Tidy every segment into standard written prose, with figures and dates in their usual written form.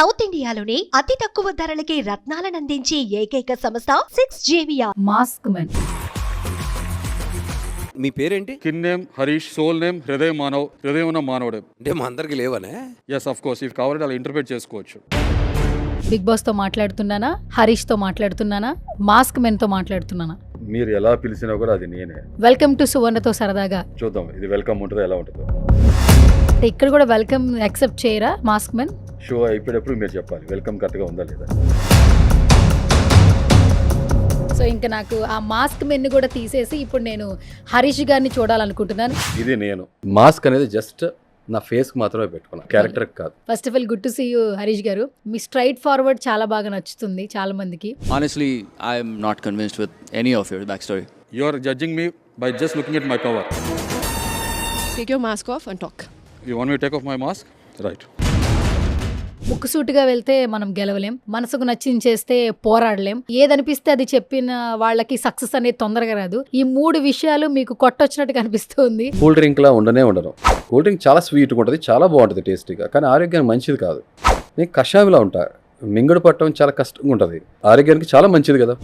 South ఇండియాలోనే అతి తక్కువ ధరలకి రత్నాలనందించే ఏకైక సంస్థ 6JVR మాస్క్ మెన్. మీ పేరేంటి? Kin name Harish, soul name Hridaya Manav. హృదయం ఉన్న మానవుడే. అంటే మా అందరికి లేవనే. ఎస్ ఆఫ్ కోర్స్, ఇది కావాలంటే అలా ఇంటర్ప్రిట్ చేసుకోవచ్చు. బిగ్ బాస్ తో మాట్లాడుతున్నానా, హరీష్ తో మాట్లాడుతున్నానా, మాస్క్ మెన్ తో మాట్లాడుతున్నానా? మీరు ఎలా పిలిచినా కూడా అది నేనే. వెల్కమ్ టు సువర్ణతో సరదాగా. చూద్దాం ఇది వెల్కమ్ ఉంటుందో ఎలా ఉంటుందో. అంటే ఇక్కడ కూడా వెల్కమ్ యాక్సెప్ట్ చేయరా మాస్క్ మెన్? షో అయిపోయేటప్పుడు మీరు చెప్పాలి వెల్కమ్ కరెక్ట్గా ఉందా లేదా. సో ఇంకా నాకు ఆ మాస్క్ మెన్ కూడా తీసేసి ఇప్పుడు నేను హరీష్ గారిని చూడాలనుకుంటున్నాను. ఇది నేను మాస్క్ అనేది జస్ట్ నా ఫేస్ కి మాత్రమే పెట్టుకున్నా, క్యారెక్టర్ కాదు. First of all good to see you Harish గారు. మీ స్ట్రైట్ ఫార్వర్డ్ చాలా బాగా నచ్చుతుంది చాలా మందికి. Honestly, I am not convinced with any of your backstory. You are judging me by just looking at my cover. Take your mask off and talk. You want me take off my mask? Right. ముక్కుసూటిగా వెళ్తే మనం గెలవలేం, మనసుకు నచ్చింది చేస్తే పోరాడలేం, ఏదనిపిస్తే అది చెప్పిన వాళ్ళకి success అనేది తొందరగా రాదు. ఈ మూడు విషయాలు మీకు కొట్టొచ్చినట్టు కనిపిస్తుంది. కూల్ డ్రింక్ లా ఉండను. కూల్ డ్రింక్ చాలా స్వీట్గా ఉంటుంది, చాలా బాగుంటుంది టేస్టీగా, కానీ ఆరోగ్యానికి మంచిది కాదు. నేను కషాయంలా ఉంటా, మింగుడు పట్టడం చాలా కష్టంగా ఉంటుంది, ఆరోగ్యానికి చాలా మంచిది కదా.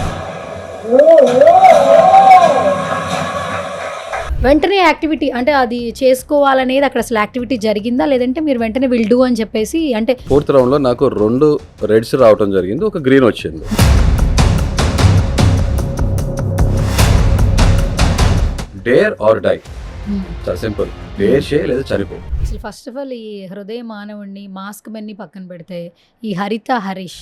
వెంటనే యాక్టివిటీ అంటే అది చేసుకోవాలనేది అక్కడ అసలు యాక్టివిటీ జరిగిందా, లేదంటే మీరు వెంటనే విల్ డూ అని చెప్పేసి అంటే? ఫోర్త్ రౌండ్ లో నాకు 2 రెడ్స్ రావడం జరిగింది, ఒక గ్రీన్ వచ్చింది. డేర్ ఆర్ డై, చాలా సింపుల్. డేర్ చే లేదా చనిపో. అసలు ఫస్ట్ ఆఫ్ ఆల్ ఈ హృదయ మానవుడిని మాస్క్ మెన్ని పక్కన పెడితే ఈ హరిత హరీష్,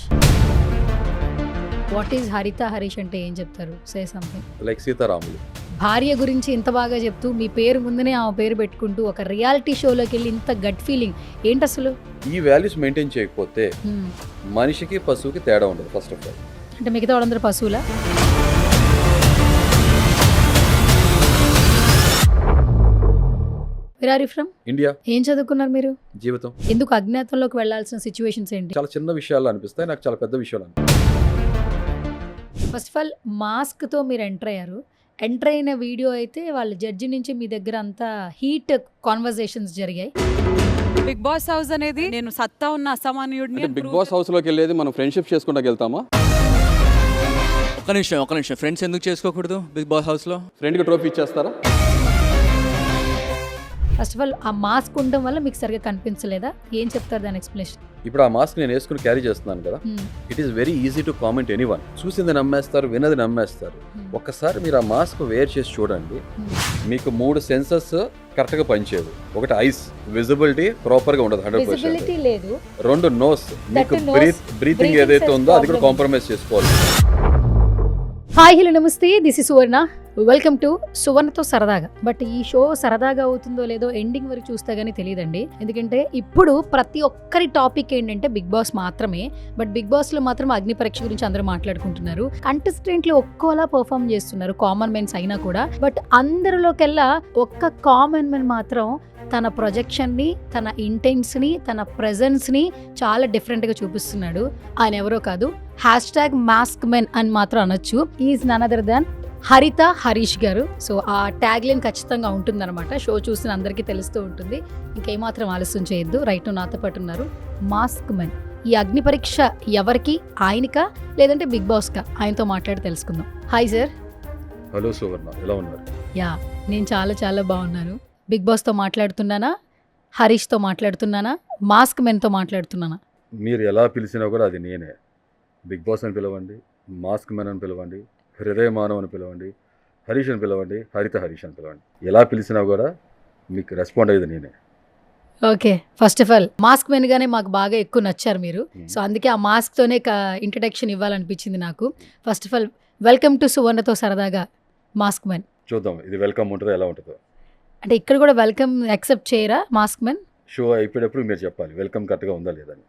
వాట్ ఈజ్ హరిత హరీష్ అంటే ఏం చెప్తారు? Say something. లైక్ సీతారాములు. భార్య గురించి ఇంత బాగా చెప్తూ మీ పేరు ముందునే ఆమె పేరు పెట్టుకుంటూ ఒక రియాలిటీ షోలోకి వెళ్ళి ఇంత గట్ ఫీలింగ్ ఏంటి అసలు? ఈ వాల్యూస్ మెయింటైన్ చేయకపోతే మనిషికి పశువుకి తేడా ఉండదు. ఫస్ట్ ఆఫ్ ఆల్ అంటే మిగతా వాళ్ళందరూ పశువులా? Where are you from? India. ఏం చదువుకున్నారు మీరు? జీవితం. ఎందుకు అజ్ఞాతంలోకి వెళ్ళాల్సిన సిచ్యువేషన్స్ ఏంటి? చాలా చిన్న విషయాలు అనిపిస్తాయి నాకు, చాలా పెద్ద విషయాలు. ఫస్ట్ ఆఫ్ ఆల్ మాస్క్ తో మీరు ఎంటర్ అయ్యారు. ఎంటర్ అయిన వీడియో అయితే వాళ్ళ జడ్జి నుంచి మీ దగ్గర అంతా హీట్ కాన్వర్జేషన్స్ జరిగాయి. బిగ్ బాస్ హౌస్ అనేది నేను సత్తా ఉన్న అసామాన్యుడిని. బిగ్ బాస్ హౌస్ లోకి వెళ్ళేది మనం ఫ్రెండ్షిప్ చేసుకుంటా వెళ్తామా? ఒక్క నిమిషం, ఫ్రెండ్స్ ఎందుకు చేసుకోకూడదు బిగ్ బాస్ హౌస్లో? ఫ్రెండ్కి ట్రోఫీ ఇచ్చేస్తారా? ఫస్ట్ ఆఫ్ ఆల్ ఆ మాస్క్ ఉండడం వల్ల మీకు సరిగా కనిపించలేదా? ఏం చెప్తారు దాని ఎక్స్ప్లెనేషన్? ఇప్పుడు ఆ మాస్క్ నేను వేసుకుని క్యారీ చేస్తున్నాను కదా, it is very easy to comment anyone. చూసింది నమ్మేస్తారు, విన్నది నమ్మేస్తారు. ఒక్కసారి మీరు ఆ మాస్క్ వేర్ చేసి చూడండి, మీకు 3 సెన్సెస్ కరెక్ట్ గా పనిచేయదు. ఒకటి ఐస్ విజిబిలిటీ ప్రాపర్ గా ఉండదు 100%. లేదు. 2 నోస్, మీకు బ్రీతింగ్ ఏదైతే ఉందో అది కూడా కాంప్రమైజ్ చేసుకోవాలి. Hi hello namaste, this is Suvarna. Welcome to సువర్ణతో సరదాగా. బట్ ఈ షో సరదాగా అవుతుందో లేదో ఎండింగ్ వరకు చూస్తే గానీ తెలియదండి. ఎందుకంటే ఇప్పుడు ప్రతి ఒక్కరి టాపిక్ ఏంటంటే బిగ్ బాస్ మాత్రమే. బట్ బిగ్ బాస్ లో మాత్రం అగ్ని పరీక్ష గురించి అందరూ మాట్లాడుకుంటున్నారు. కంటెస్టెంట్లు ఒక్కోలా పర్ఫామ్ చేస్తున్నారు, కామన్ మెన్స్ అయినా కూడా. బట్ అందరిలోకెల్లా ఒక్క కామన్ మెన్ మాత్రం తన ప్రొజెక్షన్ని, తన ఇంటెన్స్ని, తన ప్రెజెన్స్ని చాలా డిఫరెంట్గా చూపిస్తున్నాడు. ఆయన ఎవరో కాదు, #మాస్క్ మెన్ అని మాత్రం అనొచ్చు. ఈజ్ నన్ అదర్ దాన్ హరిత హరీష్ గారు. సో ఆ ట్యాగ్ లైన్ ఖచ్చితంగా ఉంటుందన్నమాట. షో చూసిన అందరికీ తెలుస్తూ ఉంటుంది. ఇంకేమాత్రం ఆలస్యం చేయొద్దు. రైట్ నాతో పాటు ఉన్నారు మాస్క్ మెన్. ఈ అగ్ని పరీక్ష ఎవరికి, ఆయనకా లేదంటే బిగ్ బాస్కా? ఆయనతో మాట్లాడి తెలుసుకుందాం. Hi sir. హలో సువర్ణ, ఎలా ఉన్నారు? యా, నేను చాలా చాలా బాగున్నాను. బిగ్ బాస్తో మాట్లాడుతున్నానా, హరీష్తో మాట్లాడుతున్నానా, మాస్క్ మెన్తో మాట్లాడుతున్నానా? మీరు ఎలా పిలిచినా కూడా అది నేనే. బిగ్ బాస్ అని పిలవండి, మాస్క్ మెన్ అని పిలవండి, హృదయ మానవ్ అని పిలవండి, హరీష్ అని పిలవండి, హరిత హరీష్ అని పిలవండి. ఎలా పిలిచినా కూడా మీకు రెస్పాండ్ అయ్యేది నేనే. Okay, first of all mask men గానే మాకు బాగా ఎక్కువ నచ్చారు మీరు. సో అందుకే ఆ మాస్క్ తోనే ఇంట్రడక్షన్ ఇవ్వాలనిపించింది నాకు. First of all welcome to సువర్ణతో సరదాగా మాస్క్ మెన్. చూద్దాం ఇది వెల్కమ్ ఉంటుందో ఎలా ఉంటుందో. అంటే ఇక్కడ కూడా వెల్కమ్ యాక్సెప్ట్ చేయరా మాస్క్ మెన్? షో అయిపోయేటప్పుడు మీరు చెప్పాలి వెల్కమ్ కరెక్ట్గా ఉందా లేదని.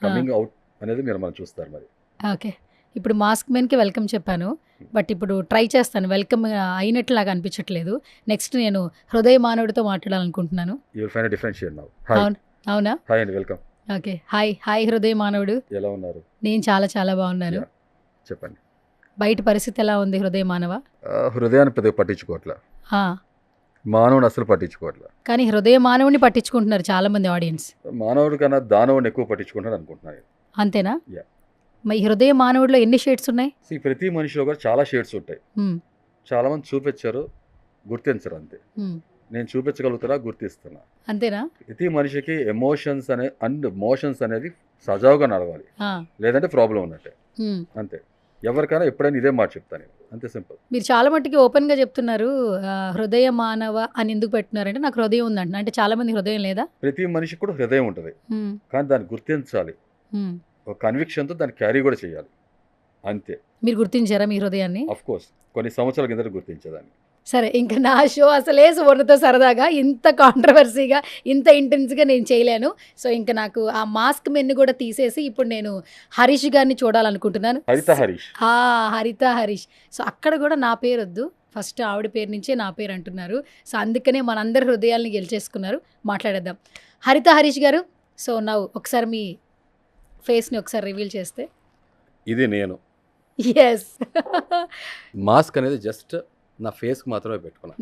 కమింగ్ అవుట్ అనేది మీరు మనం చూస్తారు మరి. ఓకే, ఇప్పుడు మాస్క్ మెన్కి వెల్కమ్ చెప్పాను. బట్ ఇప్పుడు ట్రై చేస్తాను, వెల్కమ్ అయినట్లు నాకు అనిపించట్లేదు. నెక్స్ట్ నేను హృదయ మానవుడితో మాట్లాడాలనుకుంటున్నాను. You will find a differentiate now. అవునా? హాయ్ అండి, వెల్కమ్. ఓకే, హాయ్ హృదయ మానవుడు. ఎలా ఉన్నారు? నేను చాలా చాలా బాగున్నాను. చెప్పండి. బయట పరిస్థితి ఎలా ఉంది హృదయ మానవ? హృదయాన్ని పెద్దగా పట్టించుకోవట్లా. మానవుని అసలు పట్టించుకోవట్లేదు. కానీ హృదయ మానవుని పట్టించుకుంటున్నారు చాలా మంది ఆడియన్స్. మానవుడి కన్నా దానవుని ఎక్కువ పట్టించుకుంటాడు అనుకుంటున్నాను. అంతేనా? Yeah. మరి హృదయ మానవుడిలో ఎన్ని షేడ్స్ ఉన్నాయి? ప్రతి మనిషిలో కూడా చాలా షేడ్స్ ఉంటాయి. మ్మ్. చాలా మంది చూపించారు, గుర్తించరు అంతే. మ్మ్. నేను చూపించగలుగుతున్నా, గుర్తిస్తున్నా. అంతేనా? ప్రతి మనిషికి మోషన్స్ అనేది సజావుగా నడవాలి, ఆ. లేదంటే ప్రాబ్లం ఉన్నట్టే. మ్మ్. అంతే. ఎవరికైనా ఎప్పుడైనా ఇదే మాట చెప్తాను నేను. అంతే సింపుల్. మీరు చాలా మట్టుకి ఓపెన్గా చెప్తున్నారు. హృదయ మానవ అని ఎందుకు పెట్టినారంటే నాకు హృదయం ఉందంట. అంటే చాలా మంది హృదయం లేదా? ప్రతి మనిషికి కూడా హృదయం ఉంటుంది, మ్మ్. కానీ దాన్ని గుర్తించాలి. మ్మ్. ఒక కన్విక్షన్తో దాన్ని క్యారీ కూడా చేయాలి. అంతే. మీరు గుర్తించారా మీ హృదయాన్ని? అఫ్ కోర్స్ కొన్ని సంవత్సరాల కింద గుర్తించేదాన్ని. సరే, ఇంకా నా షో అసలే సువర్ణతో సరదాగా ఇంత కాంట్రవర్సీగా ఇంత ఇంటెన్స్గా నేను చేయలేను. సో ఇంకా నాకు ఆ మాస్క్ మెన్ను కూడా తీసేసి ఇప్పుడు నేను హరీష్ గారిని చూడాలనుకుంటున్నాను. హరిత హరీష్. హరిత హరీష్. సో అక్కడ కూడా నా పేరు వద్దు, ఫస్ట్ ఆవిడ పేరు నుంచే నా పేరు అంటున్నారు. సో అందుకనే మనందరి హృదయాల్ని గెలిచేసుకున్నారు. మాట్లాడేద్దాం. హరిత హరీష్ గారు, సో నవ్వు ఒకసారి మీ ఫేస్ని ఒకసారి రివీల్ చేస్తే. ఇది నేను. ఎస్. మాస్క్ అనేది జస్ట్ నా ఫేస్కి మాత్రమే పెట్టుకున్నా,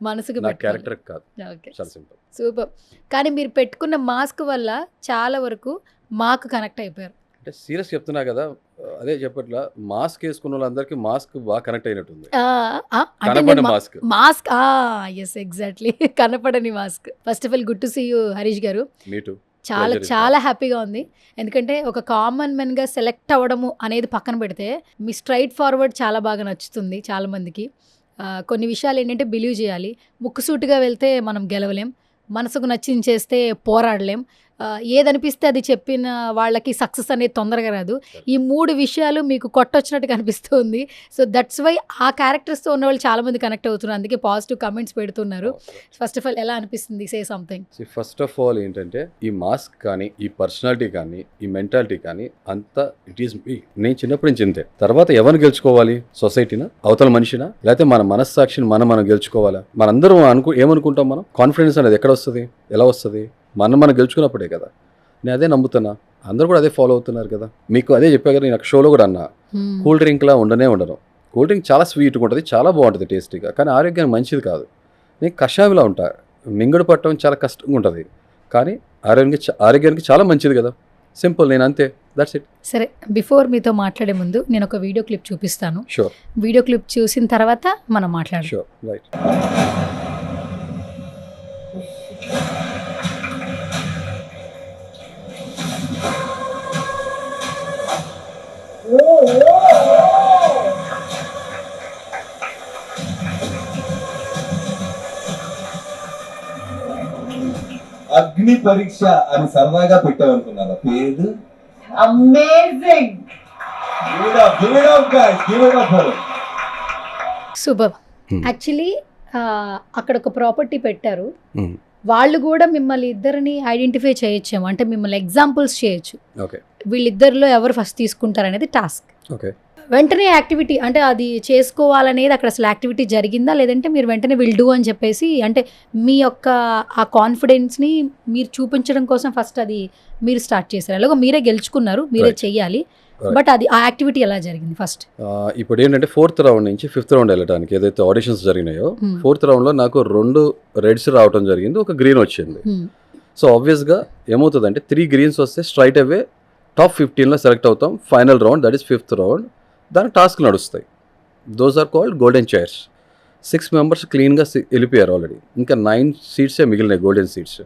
మనసుకు నా క్యారెక్టర్ కాదు. ఓకే, చాలా సింపుల్. సూపర్. కానీ మీరు పెట్టుకున్న మాస్క్ వల్ల చాలా వరకు మాకు కనెక్ట్ అయిపోయారు. అంటే సీరియస్ చెప్తున్నా కదా, అదే చెప్పట్లా, మాస్క్ వేసుకున్న వాళ్ళందరికీ మాస్క్ బాగా కనెక్ట్ అయినట్టుంది. కనపడే మాస్క్. Mask yes, exactly. కనపడని mask. First of all good to see you Harish garu. Me too. చాలా చాలా హ్యాపీగా ఉంది. ఎందుకంటే ఒక కామన్ మెన్గా సెలెక్ట్ అవ్వడము అనేది పక్కన పెడితే మీ స్ట్రైట్ ఫార్వర్డ్ చాలా బాగా నచ్చుతుంది చాలా మందికి. కొన్ని విషయాలు ఏంటంటే బిలీవ్ చేయాలి. ముక్కుసూటిగా వెళ్తే మనం గెలవలేం, మనసుకు నచ్చింది చేస్తే పోరాడలేం, ఏదనిపిస్తే అది చెప్పిన వాళ్ళకి సక్సెస్ అనేది తొందరగా రాదు. ఈ 3 విషయాలు మీకు కొట్టొచ్చినట్టు కనిపిస్తుంది. సో దట్స్ వై ఆ క్యారెక్టర్స్తో ఉన్న వాళ్ళు చాలా మంది కనెక్ట్ అవుతున్నారు. అందుకే పాజిటివ్ కమెంట్స్ పెడుతున్నారు. ఫస్ట్ ఆఫ్ ఆల్ ఎలా అనిపిస్తుంది? Say something. First of all ఏంటంటే ఈ మాస్క్ కానీ, ఈ పర్సనాలిటీ కానీ, ఈ మెంటాలిటీ కానీ అంతా ఇట్ ఈస్ మీ. నేను చిన్నప్పటి నుంచి ఇంతే. తర్వాత ఎవరిని గెలుచుకోవాలి? సొసైటీనా, అవతల మనిషినా, లేకపోతే మన మనస్సాక్షిని మనం గెలుచుకోవాలా? మనందరం ఏమనుకుంటాం? మనం కాన్ఫిడెన్స్ అనేది ఎక్కడ వస్తుంది, ఎలా వస్తుంది? మనం గెలుచుకున్నప్పుడే కదా. నేను అదే నమ్ముతున్నా, అందరూ కూడా అదే ఫాలో అవుతున్నారు కదా. మీకు అదే చెప్పా కదా, నేను షోలో కూడా అన్నా, కూల్ డ్రింక్లా ఉండను. కూల్ డ్రింక్ చాలా స్వీట్గా ఉంటుంది, చాలా బాగుంటుంది టేస్టీగా, కానీ ఆరోగ్యానికి మంచిది కాదు. నేను కషాయంలా ఉంటా, మింగుడు పట్టడం చాలా కష్టంగా ఉంటుంది, కానీ ఆరోగ్యానికి చాలా మంచిది కదా. సింపుల్. నేను అంతే, దట్స్ ఇట్. సరే, బిఫోర్ మీతో మాట్లాడే ముందు నేను ఒక వీడియో క్లిప్ చూపిస్తాను. షూర్. వీడియో క్లిప్ చూసిన తర్వాత మనం మాట్లాడదాం. Sure, right. అగ్ని పరీక్ష అని సరదాగా పెట్టామనుకున్నారా పేరు? Amazing! సూపర్. యాక్చువల్లీ అక్కడ ఒక ప్రాపర్టీ పెట్టారు. వాళ్ళు కూడా మిమ్మల్ని ఇద్దరిని ఐడెంటిఫై చేయొచ్చేమో, అంటే మిమ్మల్ని ఎగ్జాంపుల్స్ చేయొచ్చు. ఓకే. వీళ్ళిద్దరిలో ఎవరు ఫస్ట్ తీసుకుంటారు అనేది టాస్క్. ఓకే. వెంటనే యాక్టివిటీ అంటే అది చేసుకోవాలనేది అక్కడ అసలు యాక్టివిటీ జరిగిందా, లేదంటే మీరు వెంటనే విల్ డూ అని చెప్పేసి, అంటే మీ యొక్క ఆ కాన్ఫిడెన్స్ని మీరు చూపించడం కోసం ఫస్ట్ అది మీరు స్టార్ట్ చేశారు? అలాగే మీరే గెలుచుకున్నారు, మీరే చెయ్యాలి, బట్ అది ఆ యాక్టివిటీ ఎలా జరిగింది ఫస్ట్? ఇప్పుడు ఏంటంటే 4th రౌండ్ నుంచి 5th రౌండ్ వెళ్ళడానికి ఏదైతే ఆడిషన్స్ జరిగినాయో, 4th రౌండ్లో నాకు 2 రెడ్స్ రావడం జరిగింది, ఒక గ్రీన్ వచ్చింది. సో ఆబ్వియస్గా ఏమవుతుందంటే 3 గ్రీన్స్ వస్తే స్ట్రైట్ అవే టాప్ 15లో సెలెక్ట్ అవుతాం. Final round, that is 5th round. దానికి టాస్క్ నడుస్తాయి. Those are called golden chairs. 6 members క్లీన్గా వెళ్ళిపోయారు ఆల్రెడీ, ఇంకా 9 సీట్సే మిగిలినాయి, గోల్డెన్ సీట్స్.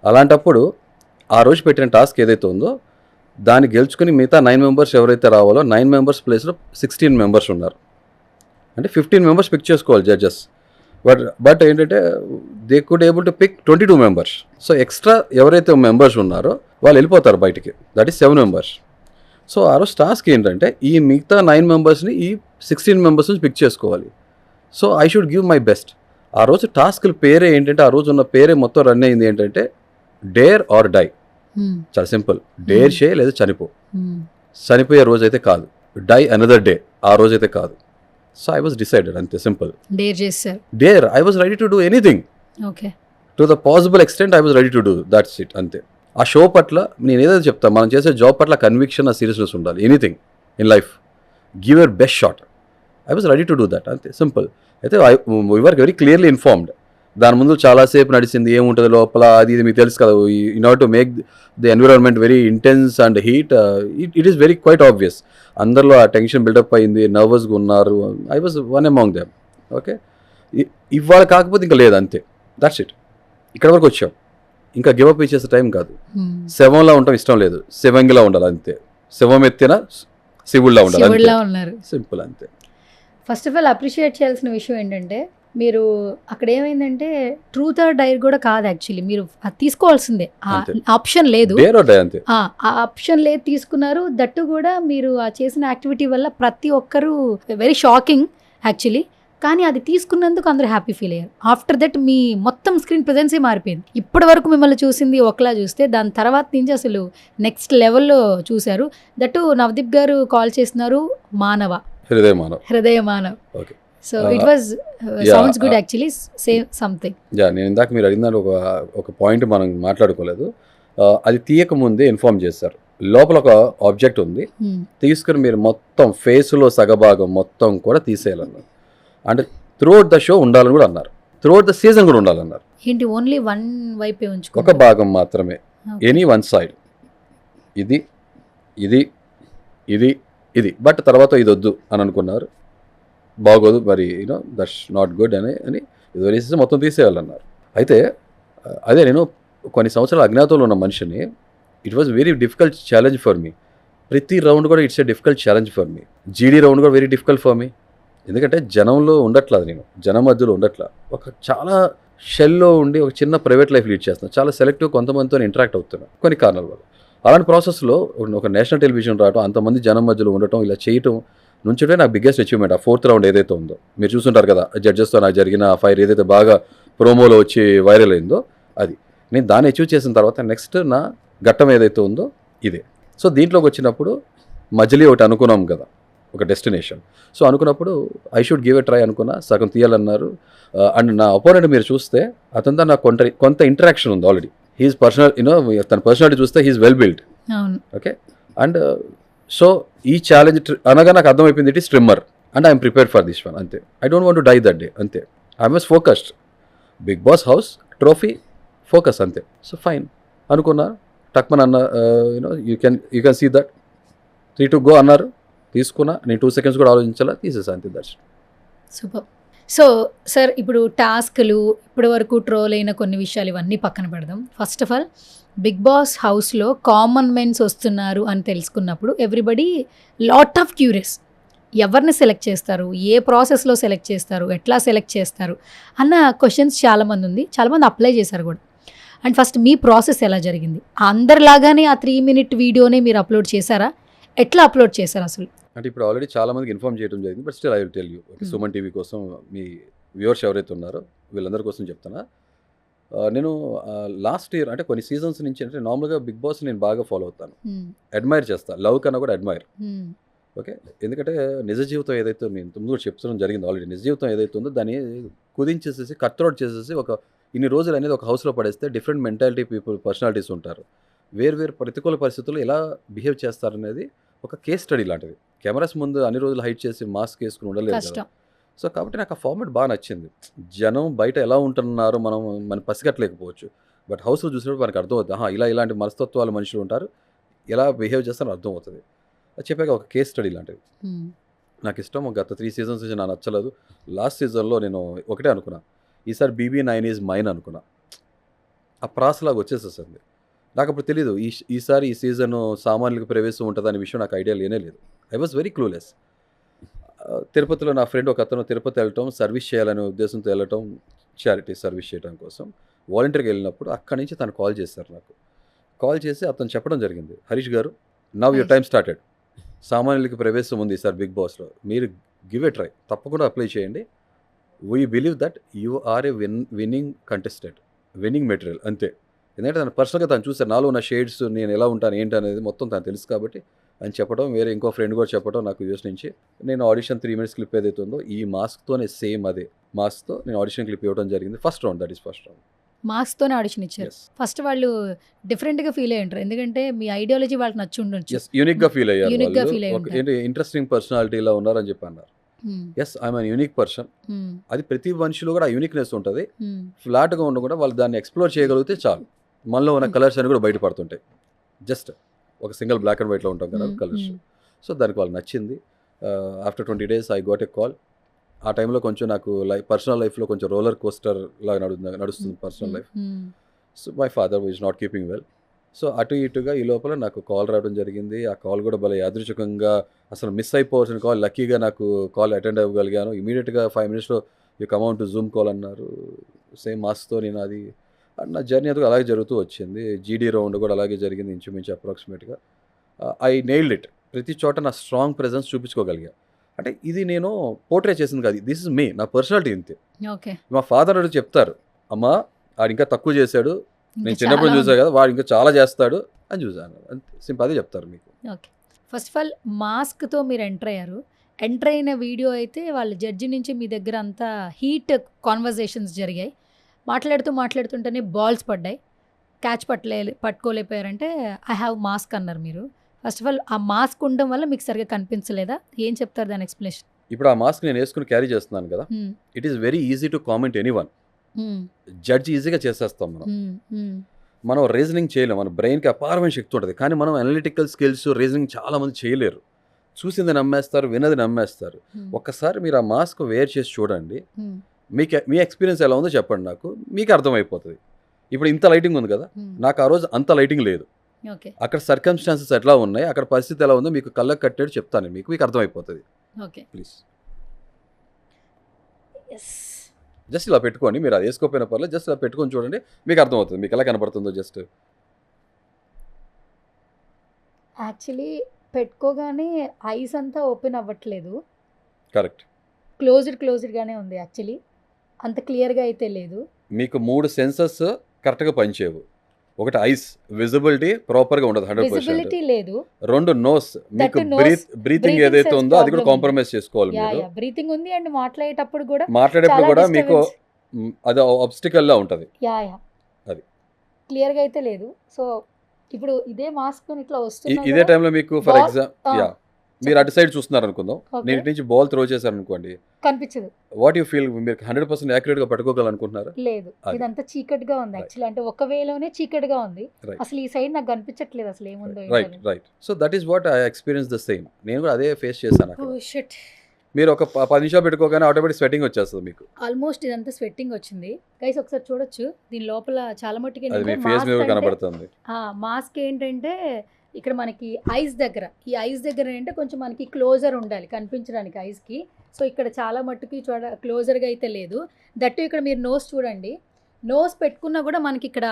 అలాంటప్పుడు ఆ రోజు పెట్టిన టాస్క్ ఏదైతే ఉందో దాన్ని గెలుచుకుని మిగతా 9 మెంబర్స్ ఎవరైతే రావాలో 9 మెంబర్స్ ప్లేస్లో 16 మెంబర్స్ ఉన్నారు. అంటే 15 మెంబర్స్ పిక్ చేసుకోవాలి జడ్జెస్. బట్ ఏంటంటే they could able to pick 22 members. So extra ఎవరైతే మెంబర్స్ ఉన్నారో వాళ్ళు వెళ్ళిపోతారు బయటికి, దట్ ఈస్ 7 మెంబర్స్. సో ఆ రోజు టాస్క్ ఏంటంటే ఈ మిగతా 9 మెంబర్స్ని ఈ 16 మెంబర్స్ నుంచి పిక్ చేసుకోవాలి. So I should give my best. ఆ రోజు టాస్క్ల పేరే ఏంటంటే, ఆ రోజు ఉన్న పేరే మొత్తం రన్ అయింది ఏంటంటే డేర్ ఆర్ డై. చాలా సింపుల్. డేర్ చే లేదా చనిపోయే రోజు అయితే కాదు, డై అనదర్ డే, ఆ రోజైతే కాదు. సో ఐ వాజ్ డిసైడెడ్, అంతే సింపుల్. డేర్ చేశారు. Dare, I was ready to do anything. Okay. To the possible extent I was ready to do, that's it, అంతే. ఆ షో పట్ల నేను ఏదైతే చెప్తాను, మనం చేసే జాబ్ పట్ల కన్విక్షన్, ఆ సీరియస్నెస్ ఉండాలి. Anything in life, give your best shot. I was ready to do that, అంతే సింపుల్. అయితే we were very clearly informed. దాని ముందు చాలాసేపు నడిచింది, ఏముంటుంది లోపల అది ఇది మీకు తెలుసు కదా. In order to make the environment very intense and heat, it is very quite obvious. అందరిలో ఆ టెన్షన్ బిల్డప్ అయింది, నర్వస్గా ఉన్నారు. I was one among them. Okay, ఇవాళ కాకపోతే ఇంకా లేదు, అంతే, దట్స్ ఇట్. ఇక్కడ వరకు వచ్చాం, ఇంకా గివప్ ఇచ్చేసే టైం కాదు. శవంలా ఉండటం ఇష్టం లేదు, శివంగిలా ఉండాలి అంతే. శవం ఎత్తిన శివుళ్ళ ఉండాలి, శివుడిలా ఉన్నారు. సింపుల్ అంతే. ఫస్ట్ ఆఫ్ ఆల్ అప్రిషియేట్ చేయాల్సిన విషయం ఏంటంటే, మీరు అక్కడ ఏమైందంటే ట్రూత్ ఆర్ డైర్ కూడా కాదు యాక్చువల్లీ, మీరు అది తీసుకోవాల్సిందే, అంతే. ఆప్షన్ లేదు, Dare or die అంతే. ఆ ఆప్షన్ లేదు, తీసుకున్నారు. దట్టు కూడా మీరు ఆ చేసిన యాక్టివిటీ వల్ల ప్రతి ఒక్కరూ వెరీ షాకింగ్ యాక్చువల్లీ. కానీ అది తీసుకున్నందుకు అందరూ హ్యాపీ ఫీల్ అయ్యారు. ఆఫ్టర్ దట్ మీ మొత్తం స్క్రీన్ ప్రెజెన్సే మారిపోయింది. ఇప్పటి వరకు మిమ్మల్ని చూసింది ఒకలా చూస్తే, దాని తర్వాత నుంచి అసలు నెక్స్ట్ లెవెల్లో చూశారు. దట్టు నవదీప్ గారు కాల్ చేస్తున్నారు హృదయ మానవ్. హృదయ Manav. Okay, so it was sounds good actually, say something. నేను ఇందాక మీరు అడిగిన ఒక పాయింట్ మనం మాట్లాడుకోలేదు. అది తీయక ముందే ఇన్ఫార్మ్ చేశారు, లోపల ఒక ఆబ్జెక్ట్ ఉంది, తీసుకుని మీరు మొత్తం ఫేస్లో సగభాగం మొత్తం కూడా తీసేయాలన్నారు. అంటే త్రూఅవుట్ ద షో ఉండాలని కూడా అన్నారు, త్రూఅవుట్ ద సీజన్ కూడా ఉండాలన్నారు. ఏంటి ఓన్లీ వన్ వైపే ఒక ఉంచుకో, భాగం మాత్రమే, ఎనీ వన్ సైడ్, ఇది ఇది ఇది ఇది, బట్ తర్వాత ఇది వద్దు అని అనుకున్నారు. బాగోదు మరి, యూనో దట్స్ నాట్ గుడ్ అని ఇది వదిలేసి మొత్తం తీసేయాలన్నారు. అయితే అదే నేను కొన్ని సంవత్సరాలు అజ్ఞాతంలో ఉన్న మనిషిని, it was very difficult challenge for me. ప్రతి రౌండ్ కూడా it's a difficult challenge for me. జీడీ రౌండ్ కూడా వెరీ డిఫికల్ట్ ఫర్ మీ, ఎందుకంటే జనంలో ఉండట్లేదు, నేను జనం మధ్యలో ఉండట్లా, ఒక చాలా షెల్లో ఉండి ఒక చిన్న ప్రైవేట్ లైఫ్ లీడ్ చేస్తున్నాను, చాలా సెలెక్టివ్ కొంతమందితో ఇంటరాక్ట్ అవుతున్నాను కొన్ని కారణాల వల్ల. అలాంటి ప్రాసెస్లో ఒక నేషనల్ టెలివిజన్ రావడం, అంతమంది జనం మధ్యలో ఉండటం, ఇలా చేయటం నుంచుంటే నాకు బిగ్గెస్ట్ అచీవ్మెంట్. ఆ 4th రౌండ్ ఏదైతే ఉందో మీరు చూసుంటారు కదా, జడ్జెస్తో నాకు జరిగిన ఫైర్ ఏదైతే బాగా ప్రోమోలో వచ్చి వైరల్ అయిందో, అది నేను దాన్ని అచీవ్ చేసిన తర్వాత నెక్స్ట్ నా ఘట్టం ఏదైతే ఉందో ఇదే. సో దీంట్లోకి వచ్చినప్పుడు మజిలీ ఒకటి అనుకున్నాం కదా, ఒక డెస్టినేషన్. సో అనుకున్నప్పుడు I should give a try అనుకున్నా, సగం తీయాలన్నారు. అండ్ నా అపోనెంట్ మీరు చూస్తే అతనితో నాకు కొంత ఇంటరాక్షన్ ఉంది ఆల్రెడీ. హీఈస్ పర్సనల్, తన పర్సనాలిటీ చూస్తే he is well built. Okay, and so ఈ ఛాలెంజ్ అనగా నాకు అర్థమైపోయింది, it is streamer and I'm prepared for this one, అంతే. I don't want to die that day, అంతే. I was focused, big boss house trophy focus, అంతే. So fine అనుకున్నా, టక్మన్ అన్న, you can see that 3 to go అన్నారు, తీసుకున్నా. నేను 2 seconds కూడా ఆలోచించాలా, తీసేసా, అంతే. దర్శనం సూపర్. సో సార్, ఇప్పుడు టాస్క్లు, ఇప్పటి వరకు ట్రోల్ అయిన కొన్ని విషయాలు ఇవన్నీ పక్కన పెడదాం. First of all, Bigg Boss హౌస్లో కామన్ మెన్స్ వస్తున్నారు అని తెలుసుకున్నప్పుడు ఎవ్రీబడి లాట్ ఆఫ్ క్యూరియస్, ఎవరిని సెలెక్ట్ చేస్తారు, ఏ ప్రాసెస్లో సెలెక్ట్ చేస్తారు, ఎట్లా సెలెక్ట్ చేస్తారు అన్న క్వశ్చన్స్ చాలామంది ఉంది, చాలామంది అప్లై చేశారు కూడా. అండ్ ఫస్ట్ మీ ప్రాసెస్ ఎలా జరిగింది? అందరిలాగానే ఆ 3 minute వీడియోనే మీరు అప్లోడ్ చేశారా? ఎట్లా అప్లోడ్ చేశారు అసలు? అంటే ఇప్పుడు ఆల్రెడీ చాలా మందికి ఇన్ఫార్మ్ చేయడం జరిగింది, but still I will tell you. Suman TV కోసం, మీ వ్యూవర్స్ ఎవరైతే ఉన్నారో వీళ్ళందరి కోసం చెప్తున్నా. నేను లాస్ట్ ఇయర్, అంటే కొన్ని సీజన్స్ నుంచి, అంటే నార్మల్గా బిగ్ బాస్ నేను బాగా ఫాలో అవుతాను, అడ్మైర్ చేస్తాను, లవ్ కన్నా కూడా అడ్మైర్. ఓకే, ఎందుకంటే నిజ జీవితం ఏదైతే నేను ముందు కూడా చెప్తడం జరిగింది ఆల్రెడీ, నిజ జీవితం ఏదైతే ఉందో దాన్ని కుదించేసేసి కట్ అవుట్ చేసేసి ఒక ఇన్ని రోజులు అనేది ఒక హౌస్లో పడేస్తే డిఫరెంట్ మెంటాలిటీ పీపుల్, పర్సనాలిటీస్ ఉంటారు, వేరు ప్రతికూల పరిస్థితుల్లో ఎలా బిహేవ్ చేస్తారనేది ఒక కేస్ స్టడీ లాంటిది. కెమెరాస్ ముందు అన్ని రోజులు హైట్ చేసి మాస్క్ వేసుకుని ఉండలేదు కదా. సో కాబట్టి నాకు ఆ ఫార్మాట్ బాగా నచ్చింది. జనం బయట ఎలా ఉంటున్నారో మనం పసిగట్టలేకపోవచ్చు, బట్ హౌస్లో చూసినప్పుడు మనకు అర్థమవుతుంది, ఇలాంటి మనస్తత్వాలు మనుషులు ఉంటారు, ఎలా బిహేవ్ చేస్తారో అర్థమవుతుంది. అది చెప్పాక ఒక కేస్ స్టడీ లాంటిది నాకు ఇష్టం. గత 3 seasons నుంచి నాకు నచ్చలేదు. లాస్ట్ సీజన్లో నేను ఒకటే అనుకున్నా, ఈసారి BB9 ఈజ్ మైన్ అనుకున్నా. ఆ ప్రాసలాగా వచ్చేసేసింది. నాకు అప్పుడు తెలీదు ఈసారి ఈ సీజన్ సామాన్యులకు ప్రవేశం ఉంటుంది అనే విషయం నాకు ఐడియా లేనే లేదు. I was very clueless. తిరుపతిలో నా ఫ్రెండ్ ఒక అతను తిరుపతి వెళ్ళటం, సర్వీస్ చేయాలనే ఉద్దేశంతో వెళ్ళటం, చారిటీ సర్వీస్ చేయడం కోసం వాలంటీర్గా వెళ్ళినప్పుడు అక్కడి నుంచి తను కాల్ చేశారు నాకు. కాల్ చేసి అతను చెప్పడం జరిగింది, హరీష్ గారు, నవ్ యువర్ టైం స్టార్టెడ్, సామాన్యులకి ప్రవేశం ఉంది సార్ బిగ్ బాస్లో, మీరు గివ్ ఎ ట్రై, తప్పకుండా అప్లై చేయండి, we believe that you are a winning contestant, winning material, అంతే. ఎందుకంటే తను పర్సనల్గా తను చూసారు, నాలో ఉన్న షేడ్స్, నేను ఎలా ఉంటాను ఏంటి అనేది మొత్తం తను తెలుసు కాబట్టి అని చెప్పడం, వేరే ఇంకో ఫ్రెండ్ కూడా చెప్పడం నాకు యూఎస్ నుంచి. నేను ఆడిషన్ 3 minutes క్లిప్ ఏదైతే ఉందో ఈ మాస్క్తోనే సేమ్ అదే మాస్క్తో నేను ఆడిషన్ క్లిప్ ఇవ్వడం జరిగింది. First round, that is first round. మాస్క్తోనే ఆడిషన్ ఇచ్చారు. ఫస్ట్ వాళ్ళు డిఫరెంట్గా ఫీల్ అయ్యి ఉంటారు, ఎందుకంటే మీ ఐడియాలజీ వాళ్ళకి నచ్చి ఉండొచ్చు, యూనిక్గా ఫీల్ Unique గా feel అయ్యారు, అయ్యి ఉంటారు. ఇంట్రెస్టింగ్ పర్సనాలిటీలా ఉన్నారని చెప్పి అన్నారు. Yes I'm an unique person. అది ప్రతి మనిషిలో కూడా ఆ యూనిక్నెస్ ఉంటుంది. ఫ్లాట్గా ఉండకుండా వాళ్ళు దాన్ని ఎక్స్ప్లోర్ చేయగలిగితే చాలు. మనలో ఉన్న కలర్స్ అని కూడా బయటపడుతుంటాయి. జస్ట్ ఒక సింగిల్ బ్లాక్ అండ్ వైట్లో ఉంటాం కదా కలర్స్. సో దానికి వాళ్ళు నచ్చింది. After 20 days I got a call. ఆ టైంలో కొంచెం నాకు పర్సనల్ లైఫ్లో కొంచెం రోలర్ కోస్టర్ లాగా నడుస్తుంది personal life. So my father is not keeping well. So అటు ఇటుగా ఈ లోపల నాకు కాల్ రావడం జరిగింది. ఆ కాల్ కూడా భలే యాదృచ్ఛికంగా, అసలు మిస్ అయిపోవాల్సిన కాల్, లక్కీగా నాకు కాల్ అటెండ్ అవ్వగలిగాను. ఇమీడియట్గా 5 minutesలో you come on to Zoom call అన్నారు. సేమ్ మాస్క్తో నేను అది నా జర్నీ అది అలాగే జరుగుతూ వచ్చింది. జీడీ రౌండ్ కూడా అలాగే జరిగింది ఇంచుమించు అప్రాక్సిమేట్గా. I nailed it. ప్రతి చోట నా స్ట్రాంగ్ ప్రెజెన్స్ చూపించుకోగలిగా. అంటే ఇది నేను పోర్ట్రే చేసింది కాదు, దిస్ ఇస్ మీ, నా పర్సనాలిటీ ఇంతే. ఓకే. మా ఫాదర్ చెప్తారు, అమ్మా వాడు ఇంకా తక్కువ చేశాడు, నేను చిన్నప్పుడు చూసాను కదా, వాడు ఇంకా చాలా చేస్తాడు అని చూసాను. అంతే సింపుల్, అదే చెప్తారు మీకు. ఓకే. ఫస్ట్ ఆఫ్ ఆల్ మాస్క్తో మీరు ఎంటర్ అయ్యారు. ఎంటర్ అయిన వీడియో అయితే వాళ్ళు జడ్జి నుంచి మీ దగ్గర అంతా హీట్ కాన్వర్జేషన్స్ జరిగాయి. మాట్లాడుతుంటేనే బాల్స్ పడ్డాయి. క్యాచ్ పట్టుకోలేకపోయారంటే ఐ హ్యావ్ మాస్క్ అన్నారు మీరు. ఫస్ట్ ఆఫ్ ఆల్ ఆ మాస్క్ ఉండడం వల్ల మీకు సరిగా కనిపించలేదా? ఏం చెప్తారు దాని ఎక్స్ప్లెనేషన్? ఇప్పుడు ఆ మాస్క్ నేను వేసుకుని క్యారీ చేస్తున్నాను కదా, it is very easy to comment anyone. Judge ఈజీగా చేసేస్తాం మనం రీజనింగ్ చేయలేం. మన బ్రెయిన్కి అపారమైన శక్తి ఉంటుంది, కానీ మనం అనలిటికల్ స్కిల్స్ రీజనింగ్ చాలా మంది చేయలేరు. చూసింది నమ్మేస్తారు, విన్నది నమ్మేస్తారు. ఒక్కసారి మీరు ఆ మాస్క్ వేర్ చేసి చూడండి, మీ ఎక్స్పీరియన్స్ ఎలా ఉందో చెప్పండి, నాకు మీకు అర్థమైపోతుంది. ఇప్పుడు ఇంత లైటింగ్ ఉంది కదా, నాకు ఆ రోజు అంత లైటింగ్ లేదు. అక్కడ సర్కమ్స్టాన్సెస్ ఎట్లా ఉన్నాయి, అక్కడ పరిస్థితి ఎలా ఉందో మీకు కళ్ళకు కట్టేది చెప్తాను, మీకు అర్థమైపోతుంది. ప్లీజ్ జస్ట్ ఇలా పెట్టుకోండి. మీరు అది వేసుకోకపోయినా పర్లేదు, జస్ట్ ఇలా పెట్టుకొని చూడండి, మీకు అర్థమవుతుంది మీకు ఎలా కనపడుతుందో. జస్ట్ యాక్చువల్లీ పెట్టుకోగానే ఐస్ అంతా ఓపెన్ అవ్వట్లేదు, కరెక్ట్, క్లోజ్డ్గానే ఉంది. యాక్చువల్లీ అంత క్లియర్గా అయితే లేదు. మీకు 3 సెన్సెస్ కరెక్ట్గా పనిచేయవు. ఒకటి ఐస్ విజిబిలిటీ ప్రాపర్గా ఉండదు 100%. లేదు. 2 నోస్, మీకు బ్రీతింగ్ ఏదైతే ఉందో అది కూడా కాంప్రమైజ్ చేసుకోవాలి మీరు. బ్రీతింగ్ ఉంది అండ్ మాట్లాడేటప్పుడు కూడా మీకు అది ఆబ్స్టికల్ లా ఉంటది. అది క్లియర్ గా అయితే లేదు. సో ఇప్పుడు ఇదే మాస్క్ ఇట్లా వస్తుంది. ఇదే టైంలో మీకు ఫర్ ఎగ్జాంపుల్ మీరు అటు సైడ్ చూస్తున్నారు అనుకుందాం, నేను ఇటు నుంచి బాల్ త్రో చేశాను అనుకోండి, కనిపించదు. What you feel? మీరు 100% యాక్యురేట్ గా పట్టుకోగలనుకుంటున్నారా? లేదు, ఇదంతా చీకటిగా ఉంది యాక్చువల్లీ. అంటే ఒక వేలోనే చీకటిగా ఉంది, అసలు ఈ సైడ్ నాకు కనిపించట్లేదు అసలు ఏముందో. Right. So that is what I experience the same. నేను కూడా అదే ఫేస్ చేశాను అక్కడ. మీరు ఒక 10 నిమిషాలు పెట్టుకోగానే ఆటోమేటిక్ స్వెట్టింగ్ వచ్చేస్తుంది మీకు. ఆల్మోస్ట్ ఇదంతా స్వెట్టింగ్ వచ్చింది గైస్, ఒకసారి చూడొచ్చు. దీని లోపల చాలా మట్టుకి మీ ఫేస్ మీద కనబడుతుంది. మాస్క్ ఏంటంటే ఇక్కడ మనకి ఐస్ దగ్గర, ఈ ఐస్ దగ్గర అంటే కొంచెం మనకి క్లోజర్ ఉండాలి కనిపించడానికి ఐస్కి. సో ఇక్కడ చాలా మట్టుకి క్లోజర్గా అయితే లేదు. దట్టు ఇక్కడ మీరు నోస్ చూడండి, నోస్ పెట్టుకున్నా కూడా మనకి ఇక్కడ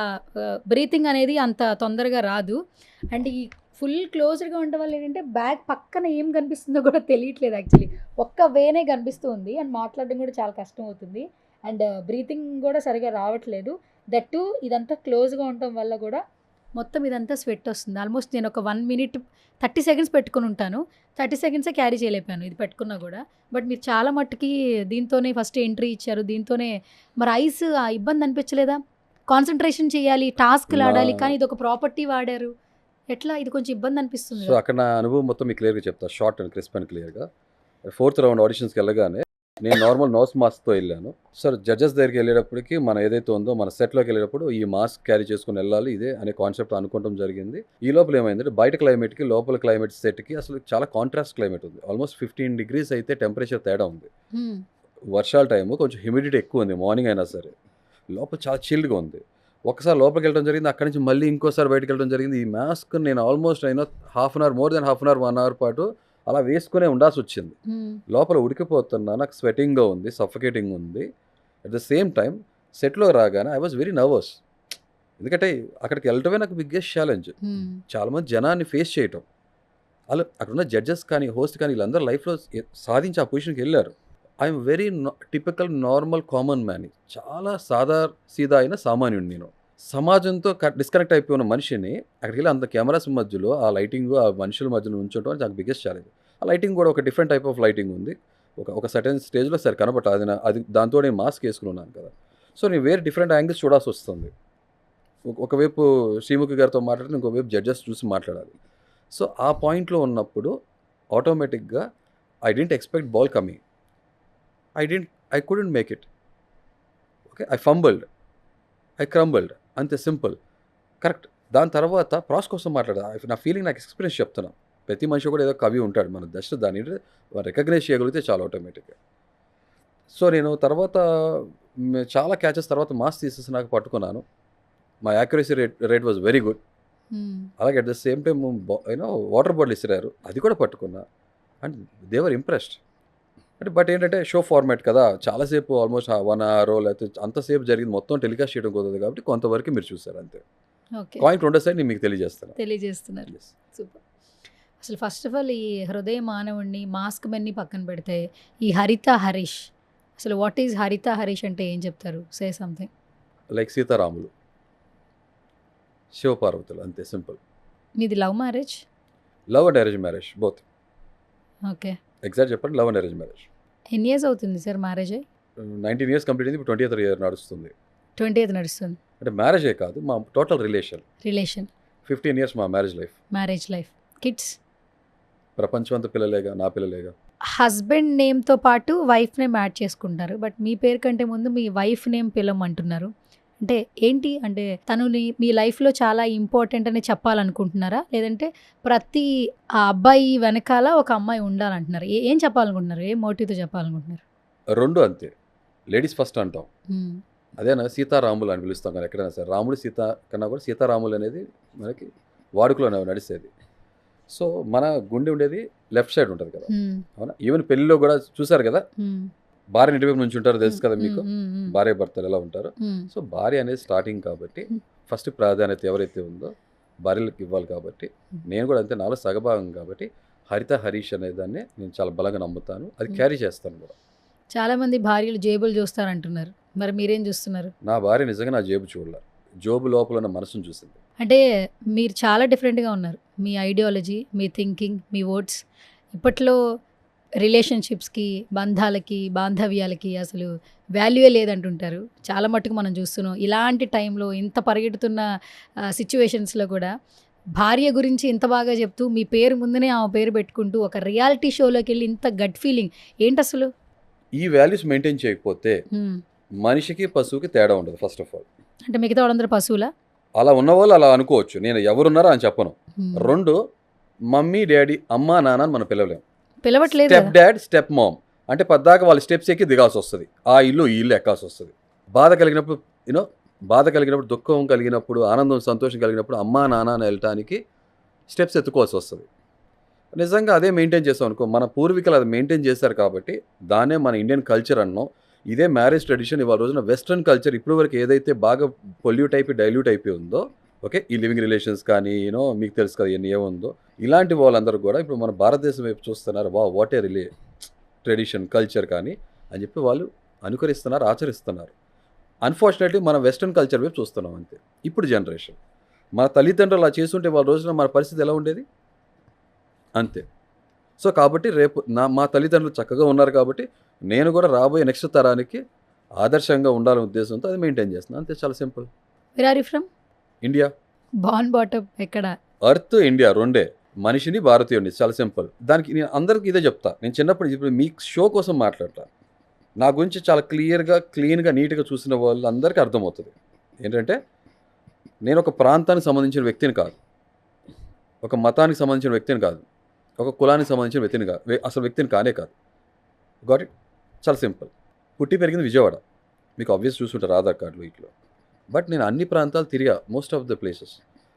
బ్రీతింగ్ అనేది అంత తొందరగా రాదు. అండ్ ఈ ఫుల్ క్లోజ్డ్గా ఉండడం వల్ల ఏంటంటే బ్యాగ్ పక్కన ఏం కనిపిస్తుందో కూడా తెలియట్లేదు యాక్చువల్లీ. ఒక్క వేనే కనిపిస్తుంది అండ్ మాట్లాడడం కూడా చాలా కష్టం అవుతుంది. అండ్ బ్రీతింగ్ కూడా సరిగా రావట్లేదు. దట్టు ఇదంతా క్లోజ్గా ఉండటం వల్ల కూడా మొత్తం ఇదంతా స్వెట్ వస్తుంది. ఆల్మోస్ట్ నేను ఒక 1 minute 30 seconds పెట్టుకుని ఉంటాను, 30 seconds క్యారీ చేయలేపాను ఇది పెట్టుకున్నా కూడా. బట్ మీరు చాలా మట్టుకి దీంతోనే ఫస్ట్ ఎంట్రీ ఇచ్చారు, దీంతోనే మరి ఐస్ ఇబ్బంది అనిపించలేదా? కాన్సన్ట్రేషన్ చేయాలి, టాస్క్లు ఆడాలి, కానీ ఇది ఒక ప్రాపర్టీ వాడారు, ఎట్లా ఇది కొంచెం ఇబ్బంది అనిపిస్తుంది. సో అక్కడ నా అనుభవం మొత్తం మీకు క్లియర్గా చెప్తా, షార్ట్ అండ్ క్రిస్ప్ అండ్ క్లియర్గా. 4th round ఆడిషన్స్కి వెళ్ళగానే నేను నార్మల్ నోస్ మాస్క్తో వెళ్ళాను. సార్ జడ్జెస్ దగ్గరికి వెళ్ళేటప్పటికి మన ఏదైతే ఉందో మన సెట్లోకి వెళ్ళేటప్పుడు ఈ మాస్క్ క్యారీ చేసుకుని వెళ్ళాలి ఇదే అనే కాన్సెప్ట్ అనుకోవడం జరిగింది. ఈ లోపల ఏమైందంటే బయట క్లైమేట్కి లోపల క్లైమేట్ సెట్కి అసలు చాలా కాంట్రాస్ట్ క్లైమేట్ ఉంది. ఆల్మోస్ట్ 15 degrees అయితే టెంపరేచర్ తేడా ఉంది. వర్షాల టైము కొంచెం హ్యూమిడిటీ ఎక్కువ ఉంది, మార్నింగ్ అయినా సరే. లోపల చాలా చిల్డ్గా ఉంది. ఒకసారి లోపలికి వెళ్ళడం జరిగింది, అక్కడి నుంచి మళ్ళీ ఇంకోసారి బయటకు వెళ్ళడం జరిగింది. ఈ మాస్క్ నేను ఆల్మోస్ట్ అయినా half an hour, more than half an hour, 1 hour పాటు అలా వేసుకునే ఉండాల్సి వచ్చింది. లోపల ఉడికిపోతున్నా, నాకు స్వెటింగ్గా ఉంది, సఫకేటింగ్ ఉంది. అట్ ద సేమ్ టైం సెట్లో రాగానే ఐ వాజ్ వెరీ నర్వస్, ఎందుకంటే అక్కడికి వెళ్ళటమే నాకు బిగ్గెస్ట్ ఛాలెంజ్. చాలామంది జనాన్ని ఫేస్ చేయటం, అలా అక్కడున్న జడ్జెస్ కానీ హోస్ట్ కానీ వీళ్ళందరూ లైఫ్లో సాధించి ఆ పొజిషన్కి వెళ్ళారు. I'm very typical normal common man, చాలా సీదా అయిన సామాన్యుడు. నేను సమాజంతో డిస్కనెక్ట్ అయిపోయిన మనిషిని అక్కడికి వెళ్ళి అంత కెమెరాస్ మధ్యలో ఆ లైటింగ్ ఆ మనుషుల మధ్యలో ఉంచడం నాకు బిగ్గెస్ట్ ఛాలెంజ్. ఆ లైటింగ్ కూడా ఒక డిఫరెంట్ టైప్ ఆఫ్ లైటింగ్ ఉంది, ఒక సర్టెన్ స్టేజ్లో సరే కనబట్ట అది దాంతో నేను మాస్క్ వేసుకున్నాను కదా. సో నేను వేరే డిఫరెంట్ యాంగిల్స్ చూడాల్సి వస్తుంది. ఒకవైపు శ్రీముఖి గారితో మాట్లాడితే ఇంకోవైపు జడ్జెస్ చూసి మాట్లాడాలి. సో ఆ పాయింట్లో ఉన్నప్పుడు ఆటోమేటిక్గా I didn't expect ball coming. I couldn't make it. Okay, I fumbled, I crumbled, అంతే సింపుల్. కరెక్ట్. దాని తర్వాత ప్రాస్ కోసం మాట్లాడా, నా ఫీలింగ్, నాకు ఎక్స్పీరియన్స్ చెప్తున్నా. ప్రతి మనిషి కూడా ఏదో కవి ఉంటాడు, మన జస్ట్ దాన్ని రికగ్నైజ్ చేయగలిగితే చాలా ఆటోమేటిక్గా. సో నేను తర్వాత చాలా క్యాచెస్ తర్వాత మాస్ తీసేసి నాకు పట్టుకున్నాను. మా accuracy rate was very good. అలాగే at the same time water bottle ఇసిరారు, అది కూడా పట్టుకున్నా. And they were impressed. అంటే బట్ ఏంటంటే షో ఫార్మాట్ కదా, చాలాసేపు ఆల్మోస్ట్ 1 hour లేకపోతే అంతసేపు జరిగింది మొత్తం టెలికాస్ట్ చేయడం కుదరదు కాబట్టి కొంతవరకు మీరు చూసారు అంతే. ఓకే, పాయింట్ రెండో సైడ్ నేను మీకు తెలియజేస్తున్నారు. Yes. సూపర్. అసలు ఫస్ట్ ఆఫ్ ఆల్ ఈ హృదయ మానవుడిని, మాస్క్ మెన్ని పక్కన పెడితే ఈ హరిత హరీష్, అసలు వాట్ ఈజ్ హరిత హరీష్ అంటే ఏం చెప్తారు? Say something. లైక్ సీతారాములు, శివపార్వతులు, అంతే సింపుల్. మీది love marriage? Love and arrange marriage both. Okay, exact చెప్పండి, లవ్ అండ్ అరేంజ్ మ్యారేజ్. ఎన్ని ఇయర్స్ అవుతుంది సార్ మ్యారేజ్ అయ్యి? 19 years కంప్లీట్ అయింది, ఇప్పుడు 20th year నడుస్తుంది. 20th నడుస్తుంది. అంటే మ్యారేజే కాదు, మా టోటల్ రిలేషన్ 15 years మా marriage life. Marriage life. Kids? ప్రపంచం అంతా పిల్లలేగా, నా పిల్లలేగా. హస్బెండ్ నేమ్తో పాటు వైఫ్ నేమ్ యాడ్ చేసుకుంటారు, బట్ మీ పేరు కంటే ముందు మీ వైఫ్ నేమ్ పిలవమంటున్నారు. అంటే ఏంటి, అంటే తనుని మీ లైఫ్లో చాలా ఇంపార్టెంట్ అని చెప్పాలనుకుంటున్నారా, లేదంటే ప్రతి ఆ అబ్బాయి వెనకాల ఒక అమ్మాయి ఉండాలంటున్నారు? ఏం చెప్పాలనుకుంటున్నారు, ఏ మోటివ్తో చెప్పాలనుకుంటున్నారు? రెండు అంతే, లేడీస్ ఫస్ట్ అంటాం. అదేనా సీతారాములు అని పిలుస్తాం కానీ ఎక్కడైనా సరే, రాముడు సీత కన్నా కూడా సీతారాములు అనేది మనకి వాడుకలో నడిచేది. సో మన గుండె ఉండేది లెఫ్ట్ సైడ్ ఉంటుంది కదా, అవునా? ఈవెన్ పెళ్లిలో కూడా చూసారు కదా, భార్య ఇంటి వైపు నుంచి ఉంటారు, తెలుసు కదా మీకు, భార్య భర్తలు ఎలా ఉంటారు. సో భార్య అనేది స్టార్టింగ్ కాబట్టి ఫస్ట్ ప్రాధాన్యత ఎవరైతే ఉందో భార్యలకు ఇవ్వాలి కాబట్టి, నేను కూడా అంతే, నాలో సగభాగం కాబట్టి హరిత హరీష్ అనే దాన్ని నేను చాలా బలంగా నమ్ముతాను, అది క్యారీ చేస్తాను కూడా. చాలామంది భార్యలు జేబులు చూస్తారంటున్నారు, మరి మీరేం చూస్తున్నారు? నా భార్య నిజంగా నా జేబు చూడలే, జోబు లోపల ఉన్న మనసును చూసింది. అంటే మీరు చాలా డిఫరెంట్గా ఉన్నారు, మీ ఐడియాలజీ, మీ థింకింగ్, మీ వర్డ్స్. ఇప్పట్లో రిలేషన్షిప్స్కి, బంధాలకి, బాంధవ్యాలకి అసలు వాల్యూయే లేదంటుంటారు. చాలా మట్టుకు మనం చూస్తున్నాం. ఇలాంటి టైంలో, ఇంత పరిగెడుతున్న సిచ్యువేషన్స్లో కూడా భార్య గురించి ఇంత బాగా చెప్తూ, మీ పేరు ముందునే ఆమె పేరు పెట్టుకుంటూ ఒక రియాలిటీ షోలోకి వెళ్ళి ఇంత గట్ ఫీలింగ్ ఏంటి అసలు? ఈ వాల్యూస్ మెయింటైన్ చేయకపోతే మనిషికి పశువుకి తేడా ఉండదు. ఫస్ట్ ఆఫ్ ఆల్ అంటే మిగతా వాళ్ళందరూ పశువులా? అలా ఉన్నవాళ్ళు అలా అనుకోవచ్చు, నేను ఎవరున్నారో అని చెప్పను. రెండు, మమ్మీ డాడీ, అమ్మా నాన్న అని మనం పిలవలేము. పిలవట్లేదు. స్టెప్ డాడ్, స్టెప్ మామ్ అంటే పద్దాక వాళ్ళు స్టెప్స్ ఎక్కి దిగాల్సి వస్తుంది, ఆ ఇల్లు ఈ ఇల్లు ఎక్కాల్సి వస్తుంది. బాధ కలిగినప్పుడు బాధ కలిగినప్పుడు, దుఃఖం కలిగినప్పుడు, ఆనందం సంతోషం కలిగినప్పుడు అమ్మా నాన్న అని వెళ్ళటానికి స్టెప్స్ ఎత్తుకోవాల్సి వస్తుంది. నిజంగా అదే మెయింటైన్ చేస్తాం అనుకో, మన పూర్వీకులు అది మెయింటైన్ చేశారు కాబట్టి దాన్నే మన ఇండియన్ కల్చర్ అన్నాం. ఇదే మ్యారేజ్ ట్రెడిషన్ ఇవాళ రోజున వెస్ట్రన్ కల్చర్ ఇప్పుడు వరకు ఏదైతే బాగా పొల్యూట్ అయిపోయి డైల్యూట్ అయిపోయి ఉందో, ఓకే, ఈ లివింగ్ రిలేషన్స్ కానీ మీకు తెలుసు కదా ఎన్ని ఏముందో, ఇలాంటి వాళ్ళందరూ కూడా ఇప్పుడు మన భారతదేశం వైపు చూస్తున్నారు. వాట్ ఏ ట్రెడిషన్ కల్చర్ కానీ అని చెప్పి వాళ్ళు అనుకరిస్తున్నారు, ఆచరిస్తున్నారు. అన్ఫార్చునేట్లీ మనం వెస్ట్రన్ కల్చర్ వైపు చూస్తున్నాం అంతే. ఇప్పుడు జనరేషన్ మన తల్లిదండ్రులు అలా చేస్తుంటే వాళ్ళ రోజున మన పరిస్థితి ఎలా ఉండేది అంతే. సో కాబట్టి రేపు మా తల్లిదండ్రులు చక్కగా ఉన్నారు కాబట్టి నేను కూడా రాబోయే నెక్స్ట్ తరానికి ఆదర్శంగా ఉండాలనే ఉద్దేశంతో అది మెయింటైన్ చేస్తున్నాను అంతే. చాలా simple. Where are you from? India. Born bottom ఎక్కడ? ఎర్త్ ఇండియా రెండే, మనిషిని భారతీయుడిని. చాలా సింపుల్. దానికి నేను అందరికీ ఇదే చెప్తా. నేను చిన్నప్పుడు ఇప్పుడు మీ షో కోసం మాట్లాడతా, నా గురించి చాలా క్లియర్గా, క్లీన్గా, నీట్గా చూసిన వాళ్ళందరికీ అర్థమవుతుంది ఏంటంటే నేను ఒక ప్రాంతానికి సంబంధించిన వ్యక్తిని కాదు, ఒక మతానికి సంబంధించిన వ్యక్తిని కాదు, ఒక కులానికి సంబంధించిన వ్యక్తిని కాదు, అసలు వ్యక్తిని కానే కాదు. Got it. చాలా సింపుల్. పుట్టి పెరిగింది విజయవాడ, మీకు ఆబ్వియస్ చూసుంటారు ఆధార్ కార్డులో ఇట్లా. బట్ నేను అన్ని ప్రాంతాలు తిరిగా, most of the places.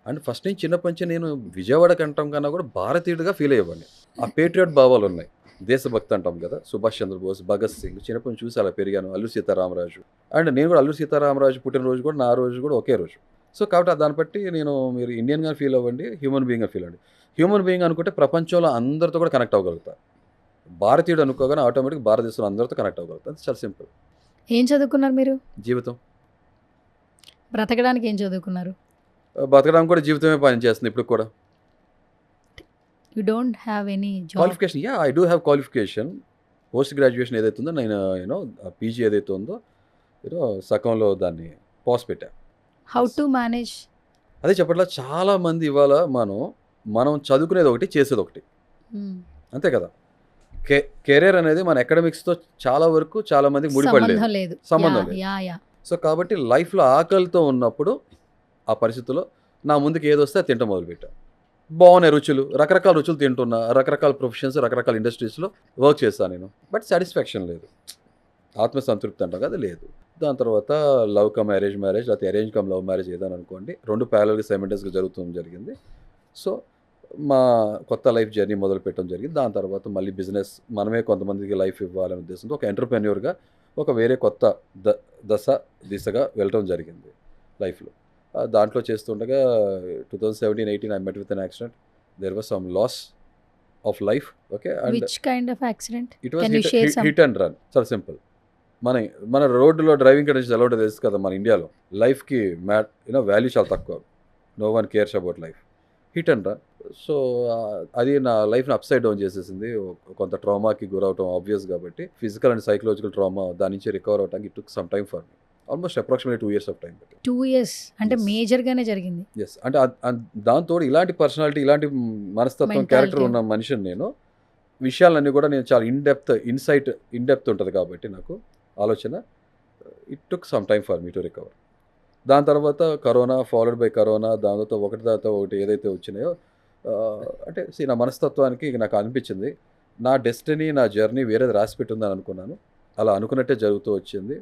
And first నుంచి చిన్నప్పటి నుంచి నేను విజయవాడకి అంటాం కన్నా కూడా భారతీయుడిగా ఫీల్ అయ్యేవాడిని. ఆ పేట్రియట్ భావాలు ఉన్నాయి, దేశభక్తి అంటాం కదా, సుభాష్ చంద్రబోస్, భగత్ సింగ్. చిన్నప్పటి నుంచి చూసి అలా పెరిగాను. అల్లూరి సీతారామరాజు. అండ్ నేను కూడా అల్లూరి సీతారామరాజు పుట్టినరోజు కూడా నా రోజు కూడా ఒకే రోజు. సో కాబట్టి దాన్ని బట్టి నేను, మీరు ఇండియన్గా ఫీల్ అవ్వండి, హ్యూమన్ బీయింగ్గా ఫీల్ అవ్వండి. హ్యూమన్ బీయింగ్ అనుకుంటే ప్రపంచంలో అందరితో కూడా కనెక్ట్ అవ్వగలుగుతా. భారతీయుడు అనుకోగానే ఆటోమేటిక్ భారతదేశంలో అందరితో కనెక్ట్ అవ్వగలుగుతా. చాలా సింపుల్. ఏం చదువుకున్నారు మీరు? జీవితం. బ్రతకడానికి ఏం చదువుకున్నారు? బతకడానికి కూడా జీవితమే పని చేస్తుంది ఇప్పుడు కూడా. You don't have any job? Qualification, yeah I do have qualification. Post graduation ఏదైతే ఉందో, నేను పీజీ ఏదైతే ఉందో సగంలో దాన్ని పాస్ పెట్టా. How to manage? అదే చెప్పట్లా, చాలామంది ఇవాళ మనం చదువుకునేది ఒకటి, చేసేది ఒకటి, అంతే కదా. కెరీర్ అనేది మన అకాడమిక్స్తో చాలా వరకు చాలా మందికి సంబంధం ముడిపడలేదు, లేదు. సంబంధం లేదు. యా సో కాబట్టి లైఫ్లో ఆకలితో ఉన్నప్పుడు ఆ పరిస్థితుల్లో నా ముందుకు ఏది వస్తే అది తింటం మొదలుపెట్టా. బాగున్నాయి రుచులు, రకరకాల రుచులు తింటున్నా, రకరకాల ప్రొఫెషన్స్, రకరకాల ఇండస్ట్రీస్లో వర్క్ చేస్తాను నేను. బట్ సాటిస్ఫాక్షన్ లేదు, ఆత్మసంతృప్తి అంటాం కదా, లేదు. దాని తర్వాత లవ్ కమ్ అరేంజ్ మ్యారేజ్, లేకపోతే అరేంజ్ కమ్ లవ్ మ్యారేజ్ ఏదని అనుకోండి, 2 ప్యారల్గా సైమల్టేనియస్గా జరిగింది. సో మా కొత్త లైఫ్ జర్నీ మొదలు పెట్టడం జరిగింది. దాని తర్వాత మళ్ళీ బిజినెస్, మనమే కొంతమందికి లైఫ్ ఇవ్వాలనే ఉద్దేశంతో ఒక ఎంటర్ప్రెన్యూర్గా ఒక వేరే కొత్త దిశగా వెళ్ళటం జరిగింది లైఫ్లో. దాంట్లో చేస్తుండగా 2017-18 I met with an accident. There was some loss of life. Okay, and which kind of accident? It was Can you share some? Hit and run. చాలా సింపుల్. మన రోడ్డులో డ్రైవింగ్ కండిషన్స్ ఎలా ఉంటుంది తెలుసు కదా మన ఇండియాలో. లైఫ్కి వాల్యూ చాలా తక్కువ. No one cares about life. Hit and run. So అది నా లైఫ్ని అప్సైడ్ డౌన్ చేసేసింది. కొంత ట్రామాకి గురవటం ఆబ్వియస్ కాబట్టి, ఫిజికల్ అండ్ సైకలాజికల్ ట్రామా, దాని నుంచి రికవర్ అవడానికి it took some time for me. Almost approximately 2 years of time. 2 years అంటే Yes. మేజర్గానే జరిగింది. ఎస్, అంటే దాంతో ఇలాంటి పర్సనాలిటీ, ఇలాంటి మనస్తత్వం, Mentality. క్యారెక్టర్ ఉన్న మనిషిని నేను. విషయాలన్నీ కూడా నేను చాలా ఇన్డెప్త్ ఉంటుంది కాబట్టి నాకు ఆలోచన. It took some time for me to recover. దాని తర్వాత కరోనా, ఫాలోడ్ బై కరోనా, దాని తర్వాత ఒకటి ఏదైతే వచ్చినాయో, అంటే నా మనస్తత్వానికి నాకు అనిపించింది నా డెస్టినీ, నా జర్నీ వేరేది రాసి పెట్టిందని అనుకున్నాను. అలా అనుకున్నట్టే జరుగుతూ వచ్చింది.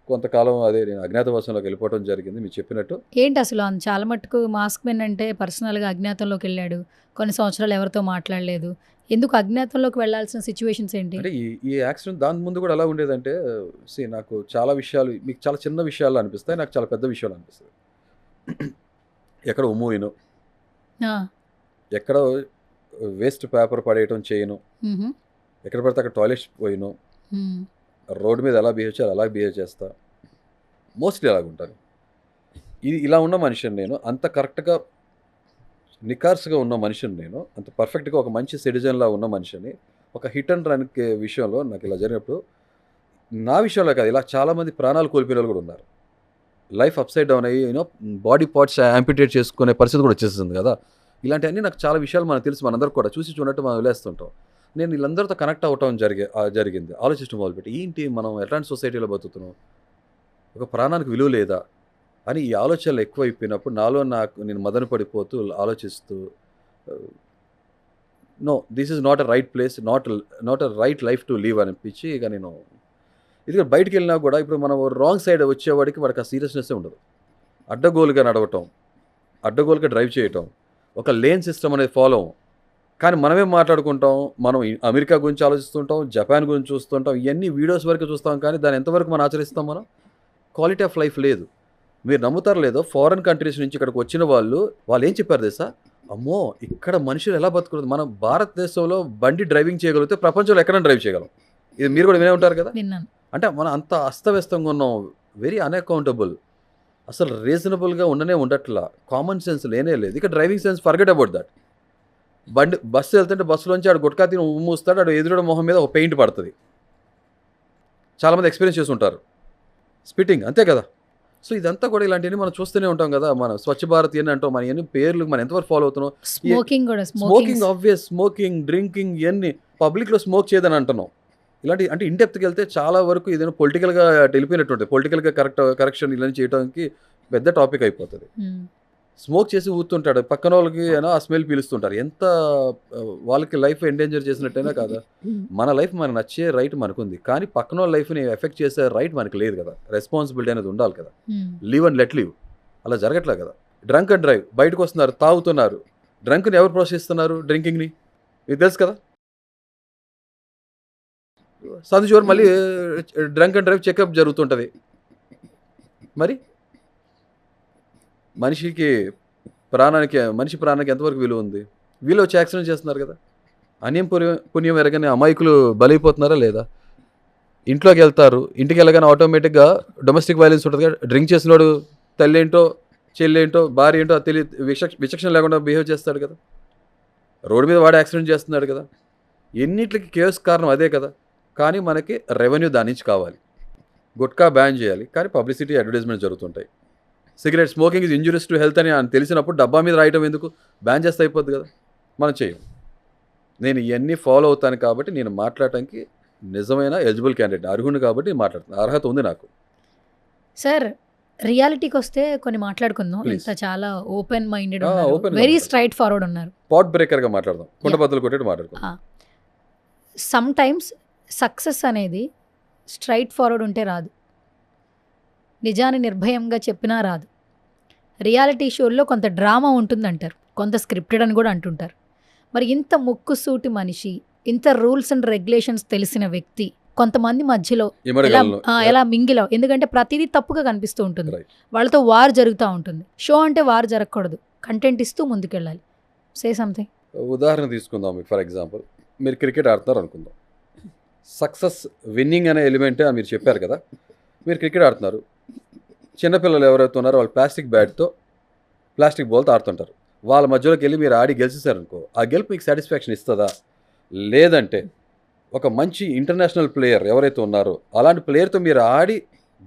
కొంతకాలం అదే నేను అజ్ఞాతవాసంలోకి వెళ్ళిపోవడం జరిగింది మీరు చెప్పినట్టు. ఏంటి అసలు చాలా మట్టుకు మాస్క్ మెన్ అంటే పర్సనల్గా అజ్ఞాతంలోకి వెళ్ళాడు, కొన్ని సంవత్సరాలు ఎవరితో మాట్లాడలేదు. ఎందుకు అజ్ఞాతంలోకి వెళ్ళాల్సిన సిచ్యువేషన్స్ ఏంటి? అంటే ఈ యాక్సిడెంట్ దాని ముందు కూడా ఎలా ఉండేదంటే, నాకు చాలా విషయాలు మీకు చాలా చిన్న విషయాలు అనిపిస్తాయి, నాకు చాలా పెద్ద విషయాలు అనిపిస్తాయి. ఎక్కడ ఉమ్మూయిను, ఆ, ఎక్కడ వేస్ట్ పేపర్ పడేయటం చేయను, మ్హూ, ఎక్కడ పడితే అక్కడ టాయిలెట్స్ పోయిను, మ్, రోడ్డు మీద ఎలా బిహేవ్ చేయాలి అలా బిహేవ్ చేస్తా. మోస్ట్లీ అలాగ ఉంటాను. ఇలా ఉన్న మనిషిని నేను, అంత కరెక్ట్గా నికార్స్గా ఉన్న మనిషిని నేను, అంత పర్ఫెక్ట్గా ఒక మంచి సిటిజన్లా ఉన్న మనిషిని ఒక హిట్ అండ్ రన్ విషయంలో నాకు ఇలా జరిగినప్పుడు, నా విషయంలో కాదు, ఇలా చాలామంది ప్రాణాలు కోల్పోయిన వాళ్ళు కూడా ఉన్నారు. లైఫ్ అప్సైడ్ డౌన్ అయ్యి బాడీ పార్ట్స్ యాంపిటేట్ చేసుకునే పరిస్థితి కూడా వచ్చేస్తుంది కదా. ఇలాంటివన్నీ నాకు చాలా విషయాలు మనకు తెలుసు, మనందరూ కూడా చూసి చూడట్టు మనం వదిలేస్తుంటాం. నేను వీళ్ళందరితో కనెక్ట్ అవ్వటం జరిగింది. ఆలోచించడం మొదలుపెట్టి, ఏంటి మనం ఎట్లాంటి సొసైటీలో బతుకుతున్నాం, ఒక ప్రాణానికి విలువ లేదా అని ఈ ఆలోచనలు ఎక్కువైపోయినప్పుడు నాలో నేను మదన పడిపోతూ ఆలోచిస్తూ, no this is not a right place, not a right life to leave అనిపించి ఇక నేను ఇది బయటికి వెళ్ళినా కూడా ఇప్పుడు మనం రాంగ్ సైడ్ వచ్చేవాడికి వాడికి ఆ సీరియస్నెస్సే ఉండదు. అడ్డగోలుగా నడవటం, అడ్డగోలుగా డ్రైవ్ చేయటం, ఒక లేన్ సిస్టమ్ అనేది ఫాలో అవ్వం. కానీ మనమే మాట్లాడుకుంటాం, మనం అమెరికా గురించి ఆలోచిస్తుంటాం, జపాన్ గురించి చూస్తుంటాం, ఇవన్నీ వీడియోస్ వరకు చూస్తాం, కానీ దాన్ని ఎంతవరకు మనం ఆచరిస్తాం? మనం క్వాలిటీ ఆఫ్ లైఫ్ లేదు. మీరు నమ్ముతారు లేదో, ఫారెన్ కంట్రీస్ నుంచి ఇక్కడికి వచ్చిన వాళ్ళు ఏం చెప్పారు తెలుసా? అమ్మో ఇక్కడ మనుషులు ఎలా బతుకుతుంది, మనం భారతదేశంలో బండి డ్రైవింగ్ చేయగలిగితే ప్రపంచంలో ఎక్కడైనా డ్రైవ్ చేయగలం. ఇది మీరు కూడా వినే ఉంటారు కదా. విన్నాను. అంటే మనం అంత అస్తవ్యస్తంగా ఉన్నాం, వెరీ అన్అకౌంటబుల్, అసలు రీజనబుల్గా ఉండట్లా, కామన్ సెన్స్ లేనే లేదు. ఇక driving sense forget about that. Bus వెళ్తుంటే బస్సులోంచి ఆడు గుట్కా తిని మూస్తాడు, ఆడు ఎదురుడు మొహం మీద ఒక పెయింట్ పడుతుంది. చాలామంది ఎక్స్పీరియన్స్ చేసి ఉంటారు. స్పిట్టింగ్ అంతే కదా. సో ఇదంతా కూడా ఇలాంటివన్నీ మనం చూస్తూనే ఉంటాం కదా. మనం స్వచ్ఛ భారత్ అని అంటాం, మన ఎన్ని పేర్లు మనం ఎంతవరకు ఫాలో అవుతున్నాం. స్మోకింగ్ కూడా, స్మోకింగ్ ఆబ్వియస్, స్మోకింగ్, డ్రింకింగ్, ఇవన్నీ పబ్లిక్లో స్మోక్ చేయదని అంటున్నాం. ఇలాంటి అంటే ఇన్డెప్త్కి వెళ్తే చాలా వరకు ఏదైనా పొలిటికల్గా వెళ్ళిపోయినట్టుంటుంది. పొలిటికల్గా కరెక్షన్ ఇలా చేయడానికి పెద్ద టాపిక్ అయిపోతుంది. స్మోక్ చేసి ఊతుంటాడు, పక్కన వాళ్ళకి ఆ స్మెల్ పీలుస్తుంటారు. ఎంత వాళ్ళకి లైఫ్ ఎండేంజర్ చేసినట్టయినా కాదా. మన లైఫ్ మనకు నచ్చే రైట్ మనకుంది, కానీ పక్కన వాళ్ళ లైఫ్ని ఎఫెక్ట్ చేసే రైట్ మనకి లేదు కదా. రెస్పాన్సిబిలిటీ అనేది ఉండాలి కదా. లీవ్ అండ్ లెట్ లీవ్ అలా జరగట్లే కదా. డ్రంక్ అండ్ డ్రైవ్, బయటకు వస్తున్నారు, తాగుతున్నారు. డ్రంక్ని ఎవరు ప్రోత్సహిస్తున్నారు? డ్రింకింగ్ని. మీకు తెలుసు కదా. సందు చివరి మళ్ళీ డ్రంక్ అండ్ డ్రైవ్ చెకప్ జరుగుతుంటుంది. మరి మనిషి ప్రాణానికి ఎంతవరకు విలువ ఉంది? వీళ్ళు వచ్చి యాక్సిడెంట్ చేస్తున్నారు కదా. అన్యం పుణ్యం ఎరగని అమాయకులు బలైపోతున్నారా లేదా? ఇంట్లోకి వెళ్తారు, ఇంటికి వెళ్ళగానే ఆటోమేటిక్గా డొమెస్టిక్ వైలెన్స్ ఉంటుంది కదా. డ్రింక్ చేసినోడు తల్లి ఏంటో, చెల్లి ఏంటో, భార్య ఏంటో అది విచక్షణ లేకుండా బిహేవ్ చేస్తాడు కదా. రోడ్డు మీద వాడు యాక్సిడెంట్ చేస్తున్నాడు కదా. ఎన్నిటికి కేసు కారణం అదే కదా. కానీ మనకి రెవెన్యూ దాని నుంచి కావాలి. గుట్కా బ్యాన్ చేయాలి, కానీ పబ్లిసిటీ, అడ్వర్టైజ్మెంట్ జరుగుతుంటాయి. Cigarette smoking is injurious to health అని తెలిసినప్పుడు డబ్బా మీద రాయటం ఎందుకు? బ్యాన్ చేస్తే అయిపోద్ది కదా. మనం చేయం. నేను ఇవన్నీ ఫాలో అవుతాను కాబట్టి నేను మాట్లాడటానికి నిజమైన ఎలిజిబుల్ క్యాండిడేట్, అర్హుని కాబట్టి నేను మాట్లాడుతాను. అర్హత ఉంది నాకు. సార్ రియాలిటీకి వస్తే కొన్ని మాట్లాడుకుందాం. Please. ఇంత చాలా ఓపెన్ మైండెడ్ open గా వెరీ మాట్లాడు. స్ట్రైట్ ఫార్వర్డ్ ఉన్నారు. పాట్ బ్రేకర్గా మాట్లాడదాం, కుండ బద్దలు కొట్టేట్టు మాట్లాడుకుందాం. సమ్ టైమ్స్ సక్సెస్ అనేది స్ట్రైట్ ఫార్వర్డ్ ఉంటే రాదు, నిజాన్ని నిర్భయంగా చెప్పినా రాదు. రియాలిటీ షోల్లో కొంత డ్రామా ఉంటుందంటారు, కొంత స్క్రిప్టెడ్ అని కూడా అంటుంటారు. మరి ఇంత ముక్కుసూటి మనిషి, ఇంత రూల్స్ అండ్ రెగ్యులేషన్స్ తెలిసిన వ్యక్తి కొంతమంది మధ్యలో ఇమడగలను. ఎలా మింగిలావు? ఎందుకంటే ప్రతిదీ తప్పుగా కనిపిస్తూ ఉంటుంది, Right. వాళ్ళతో వార్ జరుగుతూ ఉంటుంది. షో అంటే వార్ జరగకూడదు, కంటెంట్ ఇస్తూ ముందుకెళ్ళాలి. Say something. ఉదాహరణ తీసుకుందాం. మీకు ఫర్ ఎగ్జాంపుల్ మీరు క్రికెట్ ఆడుతున్నారు అనుకుందాం. సక్సెస్ విన్నింగ్ అనే ఎలిమెంటే అని మీరు చెప్పారు కదా. మీరు క్రికెట్ ఆడుతున్నారు, చిన్నపిల్లలు ఎవరైతే ఉన్నారో వాళ్ళు ప్లాస్టిక్ బ్యాట్తో ప్లాస్టిక్ బాల్తో ఆడుతుంటారు. వాళ్ళ మధ్యలోకి వెళ్ళి మీరు ఆడి గెలిచేశారనుకో, ఆ గెలుపు మీకు సాటిస్ఫాక్షన్ ఇస్తుందా? లేదంటే ఒక మంచి ఇంటర్నేషనల్ ప్లేయర్ ఎవరైతే ఉన్నారో అలాంటి ప్లేయర్తో మీరు ఆడి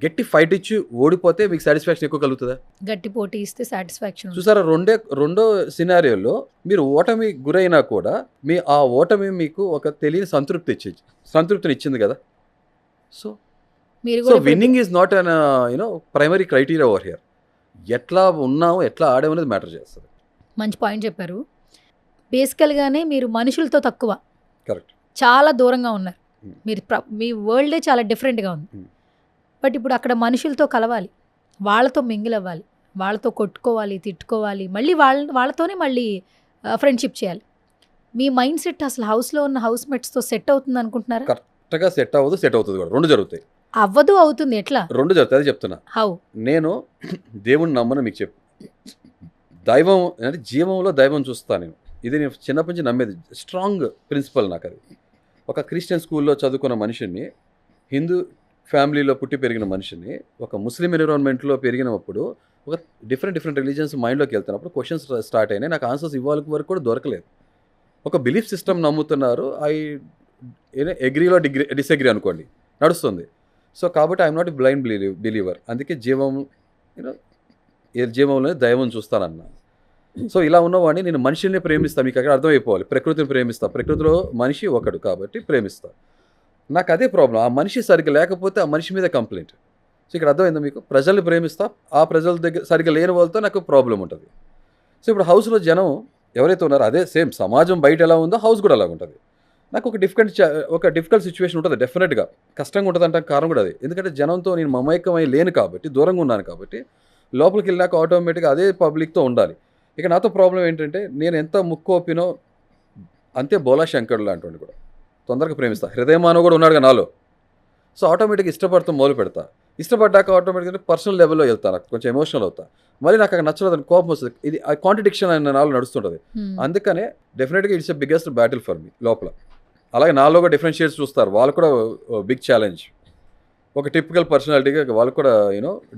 గట్టి ఫైట్ ఇచ్చి ఓడిపోతే మీకు సాటిస్ఫాక్షన్ ఎక్కువ కలుగుతుందా? గట్టి పోటీ ఇస్తే సాటిస్ఫాక్షన్. చూసారా, రెండో సినారియోలో మీరు ఓటమి గురైనా కూడా ఆ ఓటమి మీకు ఒక తెలియని సంతృప్తిని ఇచ్చింది కదా. సో మీరు సో కూడా winnowing is not an primary criteria over here. ఎట్లా ఉన్నాము, ఎట్లా ఆడాము అనేది మ్యాటర్ చేస్తుంది. మంచి పాయింట్ చెప్పారు. బేసికల్గానే మీరు మనుషులతో తక్కువ, కరెక్ట్. చాలా దూరంగా ఉన్నారు. Hmm. మీ వరల్డే చాలా డిఫరెంట్గా ఉంది. Hmm. బట్ ఇప్పుడు అక్కడ మనుషులతో కలవాలి, వాళ్ళతో మింగిల్ అవ్వాలి, వాళ్ళతో కొట్టుకోవాలి, తిట్టుకోవాలి, మళ్ళీ వాళ్ళతోనే మళ్ళీ ఫ్రెండ్షిప్ చేయాలి. మీ మైండ్ సెట్ అసలు హౌస్లో ఉన్న హౌస్ మేట్స్తో సెట్ అవుతుంది అనుకుంటున్నారా? కరెక్ట్గా సెట్ అవ్వదు, సెట్ అవుతుంది కూడా. రెండు జరుగుతాయి. అవ్వదు, అవుతుంది. ఎట్లా? రెండు జరుగుతాయి, అది చెప్తున్నా. హౌ? నేను దేవుణ్ణి నమ్మను మీకు చెప్పు. దైవం అంటే జీవంలో దైవం చూస్తాను నేను. ఇది నేను చిన్నప్పటి నుంచి నమ్మేది, స్ట్రాంగ్ ప్రిన్సిపల్ నాకు అది. ఒక క్రిస్టియన్ స్కూల్లో చదువుకున్న మనిషిని, హిందూ ఫ్యామిలీలో పుట్టి పెరిగిన మనిషిని, ఒక ముస్లిం ఎన్విరాన్మెంట్లో పెరిగినప్పుడు ఒక డిఫరెంట్ రిలీజియన్స్ మైండ్లోకి వెళ్తున్నప్పుడు క్వశ్చన్స్ స్టార్ట్ అయినాయి. నాకు ఆన్సర్స్ ఇవ్వాలి వరకు కూడా దొరకలేదు. ఒక బిలీఫ్ సిస్టమ్ నమ్ముతున్నారు, అగ్రీలో డిసగ్రీ అనుకోండి, నడుస్తుంది. సో కాబట్టి ఐఎమ్ నాట్ బ్లైండ్ బిలీవర్. అందుకే జీవంలోనే దైవం చూస్తానన్నా. సో ఇలా ఉన్నవాడిని నేను మనిషిని ప్రేమిస్తాను. మీకు అక్కడ అర్థమైపోవాలి. ప్రకృతిని ప్రేమిస్తాను, ప్రకృతిలో మనిషి ఒకడు కాబట్టి ప్రేమిస్తాను. నాకు అదే ప్రాబ్లం, ఆ మనిషి సరిగ్గా లేకపోతే ఆ మనిషి మీద కంప్లైంట్. సో ఇక్కడ అర్థమైందా మీకు? ప్రజల్ని ప్రేమిస్తా, ఆ ప్రజల దగ్గర సరిగ్గా లేని వాళ్ళతో నాకు ప్రాబ్లం ఉంటుంది. సో ఇప్పుడు హౌస్లో జనం ఎవరైతే ఉన్నారో అదే సేమ్ సమాజం బయట ఎలా ఉందో హౌస్ కూడా అలాగ ఉంటుంది. నాకు ఒక డిఫికల్ట్ సిచ్యువేషన్ ఉంటుంది, డెఫినెట్గా కష్టంగా ఉంటుంది అంటే కారణం కూడా అదే. ఎందుకంటే జనంతో నేను మమైకమై లేను కాబట్టి, దూరంగా ఉన్నాను కాబట్టి, లోపలికి వెళ్ళినాక ఆటోమేటిక్గా అదే పబ్లిక్తో ఉండాలి. ఇక నాతో ప్రాబ్లం ఏంటంటే నేను ఎంత ముక్కోపినో అంతే బోలా శంకరుడు లాంటి కూడా తొందరగా ప్రేమిస్తా. హృదయమానవ కూడా ఉన్నాడుగా నాలో. సో ఆటోమేటిక్గా ఇష్టపడతాం మొదలు పెడతా. ఇష్టపడ్డాక ఆటోమేటిక్గా పర్సనల్ లెవెల్లో వెళ్తాను, నాకు కొంచెం ఎమోషనల్ అవుతా. మళ్ళీ నాకు అక్కడ నచ్చలేదు, కోపం వస్తుంది. ఇది ఆ కాంట్రడిక్షన్ అనే నాలో నడుస్తుంటుంది. అందుకనే డెఫినెట్గా it's a biggest battle for me లోపల. అలాగే నాలో కూడా డిఫరెంట్ షేడ్స్ చూస్తారు, వాళ్ళు కూడా బిగ్ ఛాలెంజ్. ఒక టిపికల్ పర్సనాలిటీగా వాళ్ళకు కూడా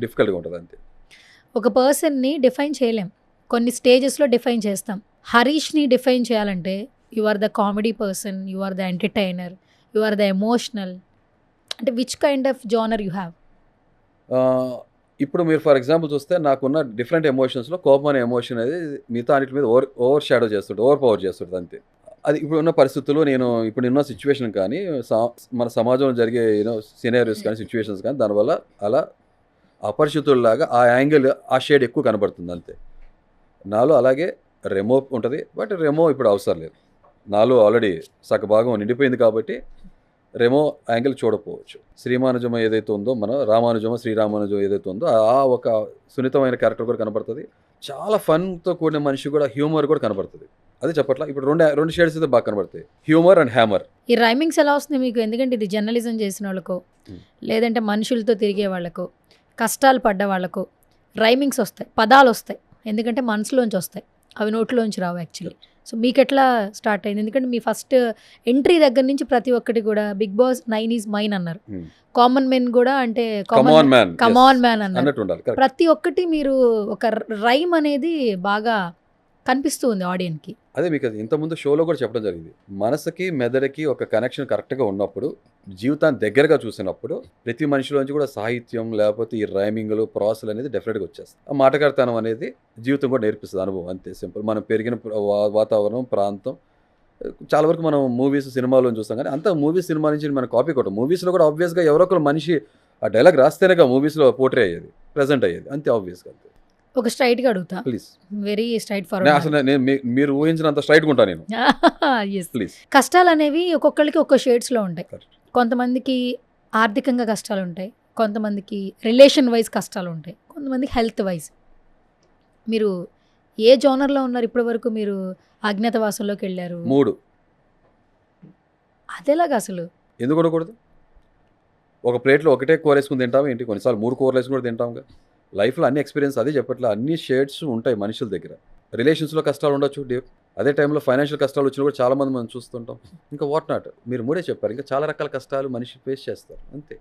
డిఫికల్ట్గా ఉంటుంది అంతే. ఒక పర్సన్ని డిఫైన్ చేయలేం, కొన్ని స్టేజెస్లో డిఫైన్ చేస్తాం. హరీష్ని డిఫైన్ చేయాలంటే you are the comedy person, you are the entertainer, you are the emotional. అంటే which kind of genre you have? ఇప్పుడు మీరు ఫర్ ఎగ్జాంపుల్ చూస్తే నాకున్న డిఫరెంట్ ఎమోషన్స్లో కోపం అనే ఎమోషన్ అనేది మిగతా అన్నిటి మీద ఓవర్ షాడో చేస్తుంటుంది, ఓవర్ పవర్ చేస్తుంది అంతే. అది ఇప్పుడు ఉన్న పరిస్థితుల్లో ఇప్పుడు ఉన్న సిచ్యువేషన్ కానీ మన సమాజంలో జరిగే సినారియోస్ కానీ సిచ్యువేషన్స్ కానీ దానివల్ల అలా అపరిచితుల్లాగా ఆ యాంగిల్ ఆ షేడ్ ఎక్కువ కనబడుతుంది అంతే. నాలో అలాగే రెమో ఉంటుంది, బట్ రెమో ఇప్పుడు అవసరం లేదు. నాలో ఆల్రెడీ సగభాగం నిండిపోయింది కాబట్టి రెమో యాంగిల్ చూడకపోవచ్చు. శ్రీమానుజం ఏదైతే ఉందో, మన రామానుజమ శ్రీరామానుజం ఏదైతే ఉందో ఆ ఒక సున్నితమైన క్యారెక్టర్ కూడా కనబడుతుంది. చాలా ఫన్తో కూడిన మనిషి కూడా, హ్యూమర్ కూడా కనబడుతుంది. అదే చెప్పట్లా, ఇప్పుడు రెండు షేడ్స్ అయితే బాగా కనబడతాయి, హ్యూమర్ అండ్ హ్యామర్. ఈ రైమింగ్స్ ఎలా వస్తుంది మీకు? ఎందుకంటే ఇది జర్నలిజం చేసిన వాళ్ళకో, లేదంటే మనుషులతో తిరిగే వాళ్ళకో, కష్టాలు పడ్డ వాళ్ళకో రైమింగ్స్ వస్తాయి, పదాలు వస్తాయి. ఎందుకంటే మనసులోంచి వస్తాయి, అవి నోట్లోంచి రావు యాక్చువల్లీ. సో మీకు ఎట్లా స్టార్ట్ అయింది? ఎందుకంటే మీ ఫస్ట్ ఎంట్రీ దగ్గర నుంచి ప్రతి ఒక్కటి కూడా బిగ్ బాస్ 9 ఈజ్ మైన్ అన్నారు, కామన్ మెన్ కూడా అంటే కమాన్ మ్యాన్ అన్నారు. ప్రతి ఒక్కటి మీరు ఒక రైమ్ అనేది బాగా కనిపిస్తూ ఉంది ఆడియన్స్కి. అదే మీకు అది ఇంతకుముందు షోలో కూడా చెప్పడం జరిగింది. మనసుకి మెదడుకి ఒక కనెక్షన్ కరెక్ట్గా ఉన్నప్పుడు, జీవితాన్ని దగ్గరగా చూసినప్పుడు ప్రతి మనిషిలోంచి కూడా సాహిత్యం లేకపోతే ఈ రైమింగ్లు ప్రాసలు అనేది డెఫినెట్గా వచ్చేస్తుంది. ఆ మాటగారితనం అనేది జీవితం కూడా నేర్పిస్తుంది, అనుభవం అంతే సింపుల్. మనం పెరిగిన వాతావరణం, ప్రాంతం, చాలా వరకు మనం మూవీస్ సినిమాలో చూస్తాం కానీ అంత మూవీస్ సినిమా నుంచి మనం కాపీ కొట్టాం. మూవీస్లో కూడా ఆబ్వియస్గా ఎవరో ఒకరు మనిషి ఆ డైలాగ్ రాస్తేనే మూవీస్లో పోర్ట్రే అయ్యేది, ప్రజెంట్ అయ్యేది, అంతే ఆబ్వియస్గా. అంతే. ఒక స్ట్రైట్గా అడుగుతా, ప్లీజ్. వెరీ స్ట్రైట్ అసలు ఫార్వర్డ్. నేను మీరు ఊహించినంత స్ట్రైట్గా ఉంటాను నేను. ఎస్. ప్లీజ్. కష్టాలు అనేవి ఒక్కొక్కరికి ఒక్కో షేడ్స్లో ఉంటాయి. Correct. కొంతమందికి ఆర్థికంగా కష్టాలు ఉంటాయి, కొంతమందికి రిలేషన్ వైజ్ కష్టాలు ఉంటాయి, కొంతమందికి హెల్త్ వైజ్. మీరు ఏ జోనర్లో ఉన్నారు ఇప్పటి వరకు? మీరు అజ్ఞాతవాసంలోకి వెళ్ళారు, 3 అదేలాగా అసలు ఎందుకు ఉండకూడదు? ఒక ప్లేట్లో ఒకటే కూర వేసుకుని తింటాము ఏంటి, కొన్నిసార్లు 3 కూరలు వేసుకుని కూడా తింటాంగా. లైఫ్లో అన్ని ఎక్స్పీరియన్స్ అదే చెప్పట్లే, అన్ని షేడ్స్ ఉంటాయి మనుషుల దగ్గర. రిలేషన్స్లో కష్టాలు ఉండొచ్చు, అదే టైంలో ఫైనాన్షియల్ కష్టాలు వచ్చినా కూడా చాలామంది మనం చూస్తుంటాం. ఇంకా వాట్ నాట్, మీరు 3 చెప్పారు, ఇంకా చాలా రకాల కష్టాలు మనిషి ఫేస్ చేస్తారు, అంతే.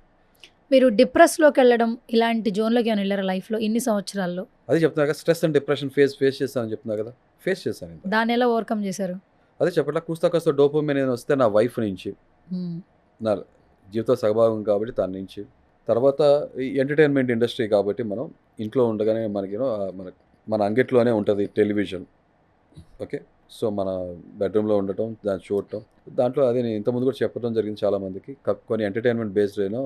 మీరు డిప్రెస్లోకి వెళ్ళడం ఇలాంటి జోన్లోకి ఏమైనా వెళ్ళారా లైఫ్లో ఇన్ని సంవత్సరాల్లో? అదే చెప్తున్నా కదా, స్ట్రెస్ అండ్ డిప్రెషన్ ఫేస్ చేస్తానని చెప్తున్నా కదా, ఫేస్ చేశాను. ఇంకా దాన్ని ఎలా ఓవర్కమ్ చేశారు? అదే చెప్పట్లా, కూస్తా డోపమైన్ నేను వస్తే నా వైఫ్ నుంచి, నా జీవిత సహభాగం కాబట్టి దాని నుంచి. తర్వాత ఈ ఎంటర్టైన్మెంట్ ఇండస్ట్రీ కాబట్టి మనం ఇంట్లో ఉండగానే మనకి మన అంగిట్లోనే ఉంటుంది టెలివిజన్. ఓకే, సో మన బెడ్రూమ్లో ఉండటం, దాన్ని చూడటం, దాంట్లో అదే నేను ఇంతకుముందు కూడా చెప్పడం జరిగింది చాలామందికి. కొన్ని ఎంటర్టైన్మెంట్ బేస్డ్ అయినా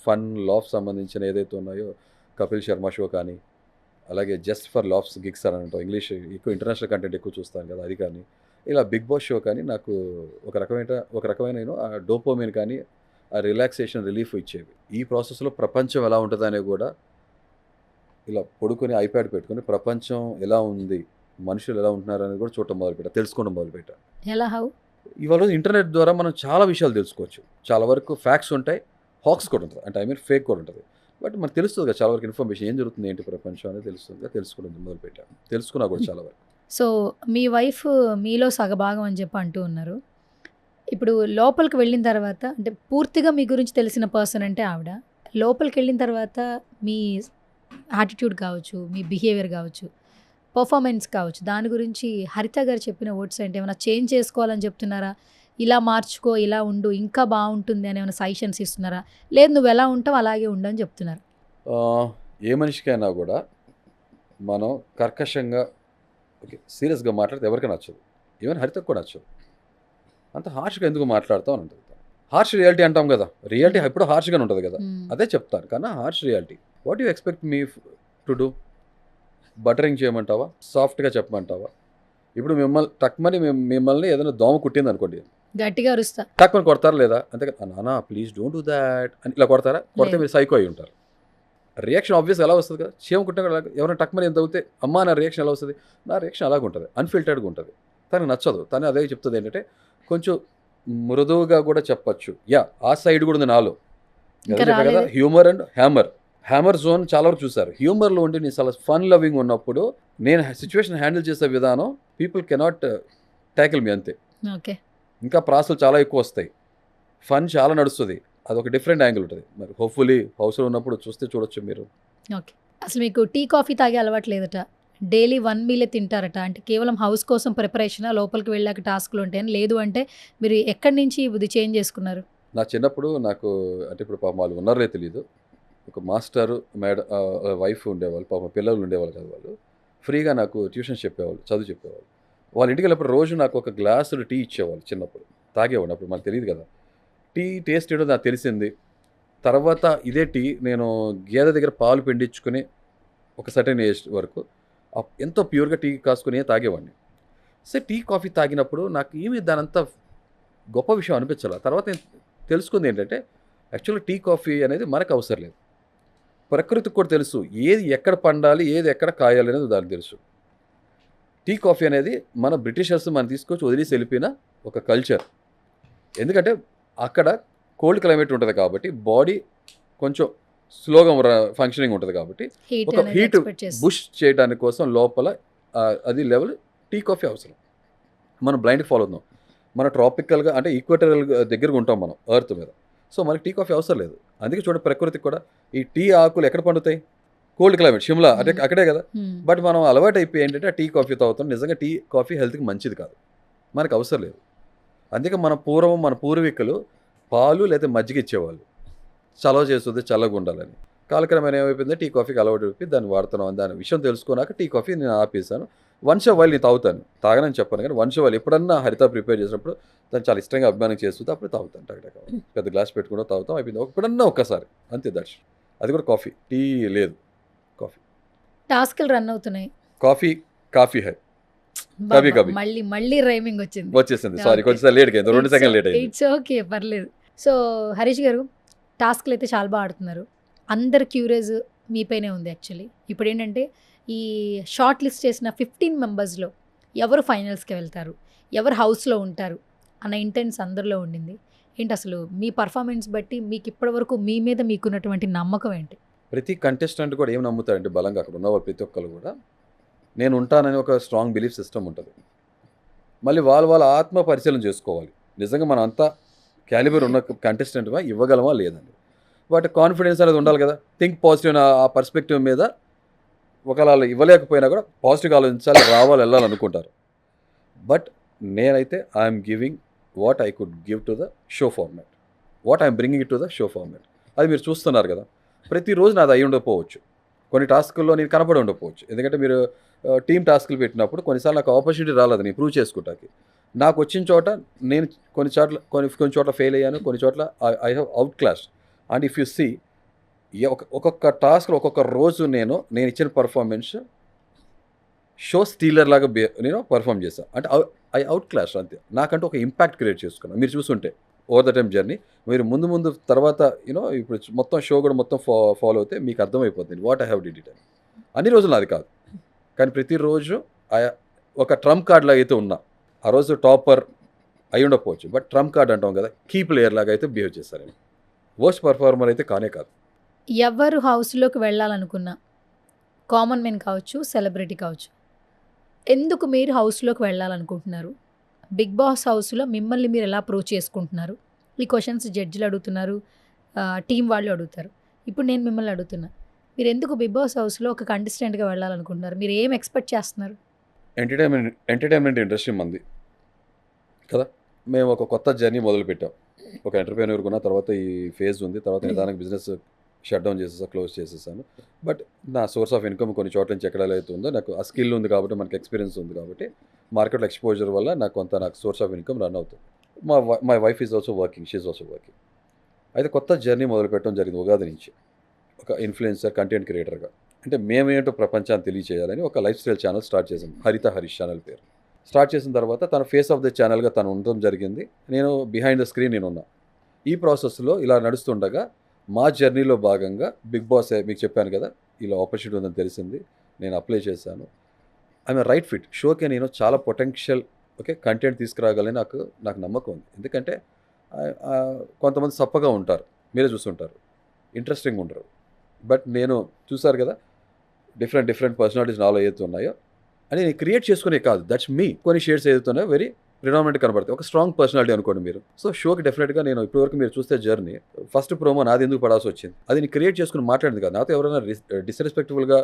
ఫన్ లాఫ్ సంబంధించిన ఏదైతే ఉన్నాయో, కపిల్ శర్మ షో కానీ, అలాగే జస్ట్ ఫర్ లాఫ్స్ గిగ్స్ అని అంటాం, ఇంగ్లీష్ ఎక్కువ ఇంటర్నేషనల్ కంటెంట్ ఎక్కువ చూస్తాను కదా, అది కానీ, ఇలా బిగ్ బాస్ షో కానీ నాకు ఒక రకమైన ఆ డోపోమైన్ కానీ ఆ రిలాక్సేషన్ రిలీఫ్ ఇచ్చేవి. ఈ ప్రాసెస్లో ప్రపంచం ఎలా ఉంటుందనే కూడా ఇలా పడుకొని ఐప్యాడ్ పెట్టుకొని ప్రపంచం ఎలా ఉంది, మనుషులు ఎలా ఉంటున్నారు అనేది కూడా చూడటం మొదలుపెట్టా, తెలుసుకోవడం మొదలుపెట్టా. ఎలా? హౌ? ఇవాళ ఇంటర్నెట్ ద్వారా మనం చాలా విషయాలు తెలుసుకోవచ్చు. చాలా వరకు ఫ్యాక్ట్స్ ఉంటాయి, హాక్స్ కూడా ఉంటుంది, అంటే ఫేక్ కూడా ఉంటుంది. బట్ మనకు తెలుస్తుంది కదా చాలా వరకు ఇన్ఫర్మేషన్, ఏం జరుగుతుంది ఏంటి ప్రపంచం అనేది తెలుస్తుంది, తెలుసుకోవడం మొదలుపెట్టా, తెలుసుకున్నా కూడా చాలా వరకు. సో మీ వైఫ్ మీలో సగభాగం అని చెప్పి అంటూ ఉన్నారు. ఇప్పుడు లోపలికి వెళ్ళిన తర్వాత, అంటే పూర్తిగా మీ గురించి తెలిసిన పర్సన్ అంటే ఆవిడ. లోపలికి వెళ్ళిన తర్వాత మీ యాటిట్యూడ్ కావచ్చు, మీ బిహేవియర్ కావచ్చు, పర్ఫార్మెన్స్ కావచ్చు, దాని గురించి హరిత గారు చెప్పిన వర్డ్స్ అంటే ఏమైనా చేంజ్ చేసుకోవాలని చెప్తున్నారా? ఇలా మార్చుకో, ఇలా ఉండు, ఇంకా బాగుంటుంది అని ఏమైనా సజెషన్స్ ఇస్తున్నారా? లేదు నువ్వు ఎలా ఉంటావు అలాగే ఉండు అని చెప్తున్నారు? ఏ మనిషికైనా కూడా మనం కర్కశంగా సీరియస్గా మాట్లాడితే ఎవరికి నచ్చదు, ఈవెన్ హరితకు కూడా నచ్చదు. అంత హార్ష్గా ఎందుకు మాట్లాడతావు అని అంటుంది. హార్ష్ రియాలిటీ అంటాం కదా, రియాలిటీ ఎప్పుడు హార్ష్గానే ఉంటుంది కదా, అదే చెప్తాను. కానీ harsh reality, what you expect me to do? Buttering చేయమంటావా, సాఫ్ట్గా చెప్పమంటావా? ఇప్పుడు మిమ్మల్ని ఏదైనా దోమ కుట్టింది అనుకోండి, గట్టిగా అరుస్తా, టక్మని కొడతారా లేదా? అంతే కదా, నానా ప్లీజ్ డోంట్ డూ దాట్ అని ఇలా కొడతారా? కొడితే మీరు సైకో అయి ఉంటారు. రియాక్షన్ ఆబ్వియస్ ఎలా వస్తుంది కదా, చీమ కుట్టిన ఎవరైనా టక్మని ఎంత తగ్గితే అమ్మా నా రియాక్షన్ ఎలా వస్తుంది? నా రియాక్షన్ అలాగే ఉంటుంది, అన్ఫిల్టర్డ్గా ఉంటుంది. తనకు నచ్చదు, తను అదే చెప్తుంది ఏంటంటే కొంచెం మృదువుగా కూడా చెప్పచ్చు. ఆ సైడ్ కూడా ఉంది నాలో కదా, హ్యూమర్ అండ్ హ్యామర్ జోన్ చాలా వరకు చూసారు. హ్యూమర్లో ఉండి నేను చాలా ఫన్ లవింగ్ ఉన్నప్పుడు నేను సిచ్యువేషన్ హ్యాండిల్ చేసే విధానం పీపుల్ కెనాట్ ట్యాకిల్ మీ, అంతే. ఓకే, ఇంకా ప్రాసలు చాలా ఎక్కువ వస్తాయి, ఫన్ చాలా నడుస్తుంది, అదొక డిఫరెంట్ యాంగిల్ ఉంటుంది. మరి హోప్ఫుల్లీ హౌస్లో ఉన్నప్పుడు చూడొచ్చు మీరు. ఓకే. అసలు మీకు టీ కాఫీ తాగే అలవాటు లేదట, డైలీ 1 మీలే తింటారట, అంటే కేవలం హౌస్ కోసం ప్రిపరేషన్, లోపలికి వెళ్ళాక టాస్క్లు ఉంటాయని? లేదు అంటే మీరు ఎక్కడి నుంచి ఇది చేంజ్ చేసుకున్నారు? నా చిన్నప్పుడు నాకు అంటే ఇప్పుడు పాపం వాళ్ళు ఉన్నారో తెలియదు, ఒక మాస్టరు మేడం వైఫ్ ఉండేవాళ్ళు, పాపం పిల్లలు ఉండేవాళ్ళు కాదు, వాళ్ళు ఫ్రీగా నాకు ట్యూషన్స్ చెప్పేవాళ్ళు, చదువు చెప్పేవాళ్ళు. వాళ్ళ ఇంటికి వెళ్ళినప్పుడు రోజు నాకు ఒక గ్లాసులు టీ ఇచ్చేవాళ్ళు, చిన్నప్పుడు తాగేవాడు. అప్పుడు మనకు తెలియదు కదా, టీ టేస్ట్ ఏంటో నాకు తెలిసింది. తర్వాత ఇదే టీ నేను గేదె దగ్గర పాలు పిండించుకుని ఒక సర్టెన్ ఏజ్ వరకు ఎంతో ప్యూర్గా టీ కాసుకుని తాగేవాడిని. సో టీ కాఫీ తాగినప్పుడు నాకు ఏమి దానంతా గొప్ప విషయం అనిపించాలి. తర్వాత నేను తెలుసుకుంది ఏంటంటే యాక్చువల్గా టీ కాఫీ అనేది మనకు అవసరం లేదు, ప్రకృతికి కూడా తెలుసు ఏది ఎక్కడ పండాలి, ఏది ఎక్కడ కాయాలి అనేది దానికి తెలుసు. టీ కాఫీ అనేది మన బ్రిటిషర్స్ మనం తీసుకొచ్చి వదిలేసి వెళ్ళిపోయిన ఒక కల్చర్. ఎందుకంటే అక్కడ కోల్డ్ క్లైమేట్ ఉంటుంది కాబట్టి బాడీ కొంచెం స్లోగా ఫంక్షనింగ్ ఉంటుంది కాబట్టి ఒక హీట్ బుష్ చేయడానికి కోసం లోపల అది లెవెల్ టీ కాఫీ అవసరం. మనం బ్లైండ్కి ఫాలో అవుతున్నాం, మన ట్రాపికల్గా అంటే ఈక్వేటరల్ దగ్గరగా ఉంటాం మనం ఎర్త్ మీద. సో మనకి టీ కాఫీ అవసరం లేదు. అందుకే చూడండి ప్రకృతికి కూడా ఈ టీ ఆకులు ఎక్కడ పండుతాయి? కోల్డ్ క్లైమేట్, షిమ్లా అంటే అక్కడే కదా. బట్ మనం అలవాటు అయిపోయి ఏంటంటే టీ కాఫీ తాగుతాం. నిజంగా టీ కాఫీ హెల్త్కి మంచిది కాదు, మనకు అవసరం లేదు. అందుకే మన పూర్వీకులు పాలు లేదా మజ్జిగ ఇచ్చేవాళ్ళు, చలవ చేస్తుంది, చల్లగా ఉండాలని. కాలక్రమేణా ఏమైపోయిందో టీ కాఫీకి అలవాటు అయిపోయి దాన్ని వాడుతున్నాం. దాని విషయం తెలుసుకున్నాక టీ కాఫీ నేను ఆపేసాను. వన్స్ వైల్ నేను తాగుతాను, తాగనని చెప్పాను కానీ వన్స్ వైల్ ఎప్పుడన్నా హరిత ప్రిపేర్ చేసినప్పుడు తను చాలా ఇష్టంగా అభిమానం చేస్తుంటే అప్పుడు తాగుతాను. టక్ పెద్ద గ్లాస్ పెట్టుకుంటూ తాగుతాం, అయిపోయింది. ఎప్పుడన్నా ఒక్కసారి అంతే, దర్శ. అది కూడా కాఫీ, టీ లేదు, కాఫీ. టాస్క్లు రన్ అవుతున్నాయి. Coffee high Kabhi Kabhi. మళ్ళీ రైమింగ్ వచ్చింది, వచ్చేసింది. సారీ, కొంచెం లేట్ అయింది, 2 సెకండ్ లేట్ అయింది. ఇట్స్ ఓకే, పర్లేదు. సో హరీష్ గారు, టాస్క్లు అయితే చాలా బాగా ఆడుతున్నారు. అందరు క్యూరేజ్ మీపైనే ఉంది యాక్చువల్లీ. ఇప్పుడు ఏంటంటే ఈ షార్ట్ లిస్ట్ చేసిన 15 మెంబర్స్లో ఎవరు ఫైనల్స్కి వెళ్తారు, ఎవరు హౌస్లో ఉంటారు అన్న ఇంటెన్స్ అందరిలో ఉండింది. ఏంటి అసలు మీ పర్ఫార్మెన్స్ బట్టి మీకు ఇప్పటివరకు మీ మీద మీకున్నటువంటి నమ్మకం ఏంటి? ప్రతి కంటెస్టెంట్ కూడా ఏం నమ్ముతారంటే బలంగా, అక్కడ ఉన్న వాళ్ళు ప్రతి ఒక్కరు కూడా నేను ఉంటానని ఒక స్ట్రాంగ్ బిలీఫ్ సిస్టమ్ ఉంటుంది. మళ్ళీ వాళ్ళ ఆత్మ పరిశీలన చేసుకోవాలి. నిజంగా మనం అంతా క్యాలిబర్ ఉన్న కంటెస్టెంట్గా ఇవ్వగలమా లేదండి. వాటి కాన్ఫిడెన్స్ అనేది ఉండాలి కదా. థింక్ పాజిటివ్ ఆ పర్స్పెక్టివ్ మీద ఒకవేళ ఇవ్వలేకపోయినా కూడా పాజిటివ్గా ఆలోచించాలి, వెళ్ళాలనుకుంటారు. బట్ నేనైతే I'm giving what I could give to the show format, what I'm bringing it to the show format. అది మీరు చూస్తున్నారు కదా. ప్రతిరోజు నాది అయి ఉండకపోవచ్చు, కొన్ని టాస్కుల్లో నేను కనపడి ఉండకపోవచ్చు. ఎందుకంటే మీరు టీమ్ టాస్కులు పెట్టినప్పుడు కొన్నిసార్లు నాకు ఆపర్చునిటీ రాలేదు నేను ప్రూవ్ చేసుకుంటానికి. నాకు వచ్చిన చోట నేను కొన్ని చోట్ల ఫెయిల్ అయ్యాను, కొన్ని చోట్ల I have out class. And if you see ఒక్కొక్క టాస్క్లో ఒక్కొక్క రోజు నేను ఇచ్చిన పర్ఫార్మెన్స్ షో స్టీలర్ లాగా నేను పర్ఫామ్ చేశాను. అంటే ఐ అవుట్ క్లాస్ అంతే. నాకంటూ ఒక ఇంపాక్ట్ క్రియేట్ చేసుకున్నాను. మీరు చూస్తుంటే ఓవర్ ద టైమ్ జర్నీ మీరు ముందు తర్వాత ఇప్పుడు మొత్తం షో కూడా మొత్తం ఫాలో అవుతే మీకు అర్థమైపోతుంది what I have did it అని. అన్ని రోజులు నాది కాదు, కానీ ప్రతిరోజు ఒక ట్రంప్ కార్డ్ లాగా అయితే ఉన్నా. ఆ రోజు టాపర్ అయి ఉండకపోవచ్చు, బట్ ట్రంప్ కార్డ్ అంటాం కదా, కీ ప్లేయర్ లాగా అయితే బిహేవ్ చేశారని. వర్స్ట్ పర్ఫార్మర్ అయితే కానే కాదు. ఎవరు హౌస్లోకి వెళ్ళాలనుకున్నా, కామన్ మెన్ కావచ్చు, సెలబ్రిటీ కావచ్చు, ఎందుకు మీరు హౌస్లోకి వెళ్ళాలనుకుంటున్నారు? బిగ్ బాస్ హౌస్లో మిమ్మల్ని మీరు ఎలా అప్రోచ్ చేసుకుంటున్నారు? ఈ క్వశ్చన్స్ జడ్జిలు అడుగుతున్నారు, టీం వాళ్ళు అడుగుతారు. ఇప్పుడు నేను మిమ్మల్ని అడుగుతున్నా, మీరు ఎందుకు బిగ్ బాస్ హౌస్లో ఒక కంటెస్టెంట్గా వెళ్ళాలనుకుంటున్నారు? మీరు ఏం ఎక్స్పెక్ట్ చేస్తున్నారు? ఎంటర్టైన్మెంట్ ఇండస్ట్రీ మంది కదా. మేము ఒక కొత్త జర్నీ మొదలుపెట్టాం. ఒక ఎంటర్ప్రెన్యూర్ ఉన్న తర్వాత ఈ ఫేజ్ ఉంది, తర్వాత నిదానికి బిజినెస్ షట్ డౌన్ క్లోజ్ చేసేసాను. బట్ నా సోర్స్ ఆఫ్ ఇన్కమ్ కొన్ని చోట్ల నుంచి ఎక్కడ అయితే ఉందో, నాకు ఆ స్కిల్ ఉంది కాబట్టి, మనకి ఎక్స్పీరియన్స్ ఉంది కాబట్టి, మార్కెట్లో ఎక్స్పోజర్ వల్ల నాకు సోర్స్ ఆఫ్ ఇన్కమ్ రన్ అవుతుంది. My wife is also working, she also working. అయితే కొత్త జర్నీ మొదలు పెట్టడం జరిగింది ఉగాది నుంచి. ఒక ఇన్ఫ్లుయెన్సర్, కంటెంట్ క్రియేటర్గా. అంటే మేమేంటో ప్రపంచాన్ని తెలియచేయాలని ఒక లైఫ్ స్టైల్ ఛానల్ స్టార్ట్ చేసాం, హరీష్ ఛానల్ పేరు. స్టార్ట్ చేసిన తర్వాత తన ఫేస్ ఆఫ్ ద ఛానల్గా తను ఉండడం జరిగింది. నేను బిహైండ్ ద స్క్రీన్ నేను ఉన్నా. ఈ ప్రాసెస్లో ఇలా నడుస్తుండగా మా జర్నీలో భాగంగా బిగ్ బాస్ మీకు చెప్పాను కదా, ఇలా ఆపర్చునిటీ ఉందని తెలిసింది. నేను అప్లై చేశాను. I'm right fit. షోకి నేను చాలా పొటెన్షియల్ కంటెంట్ తీసుకురాగలని నాకు నమ్మకం ఉంది. ఎందుకంటే కొంతమంది సప్పగా ఉంటారు, మీరే చూస్తుంటారు, ఇంట్రెస్టింగ్ ఉంటారు. బట్ నేను చూసారు కదా, డిఫరెంట్ పర్సనాలిటీస్ నాలో ఏదైతే ఉన్నాయో అని నేను క్రియేట్ చేసుకునే కాదు, దట్స్ మీ. కొన్ని షేడ్స్ ఏదైతున్నాయో వెరీ ప్రిడామినెంట్ కనబడతాయి, ఒక స్ట్రాంగ్ పర్సనాలిటీ అనుకోండి మీరు. సో షోకి డెఫినెట్గా నేను ఇప్పటివరకు మీరు చూస్తే జర్నీ ఫస్ట్ ప్రోమో నాది ఎందుకు పడాల్సి వచ్చింది, అది నేను క్రియేట్ చేసుకుని మాట్లాడింది కాదు. నాతో ఎవరైనా డిస్రెస్పెక్ట్ఫుల్గా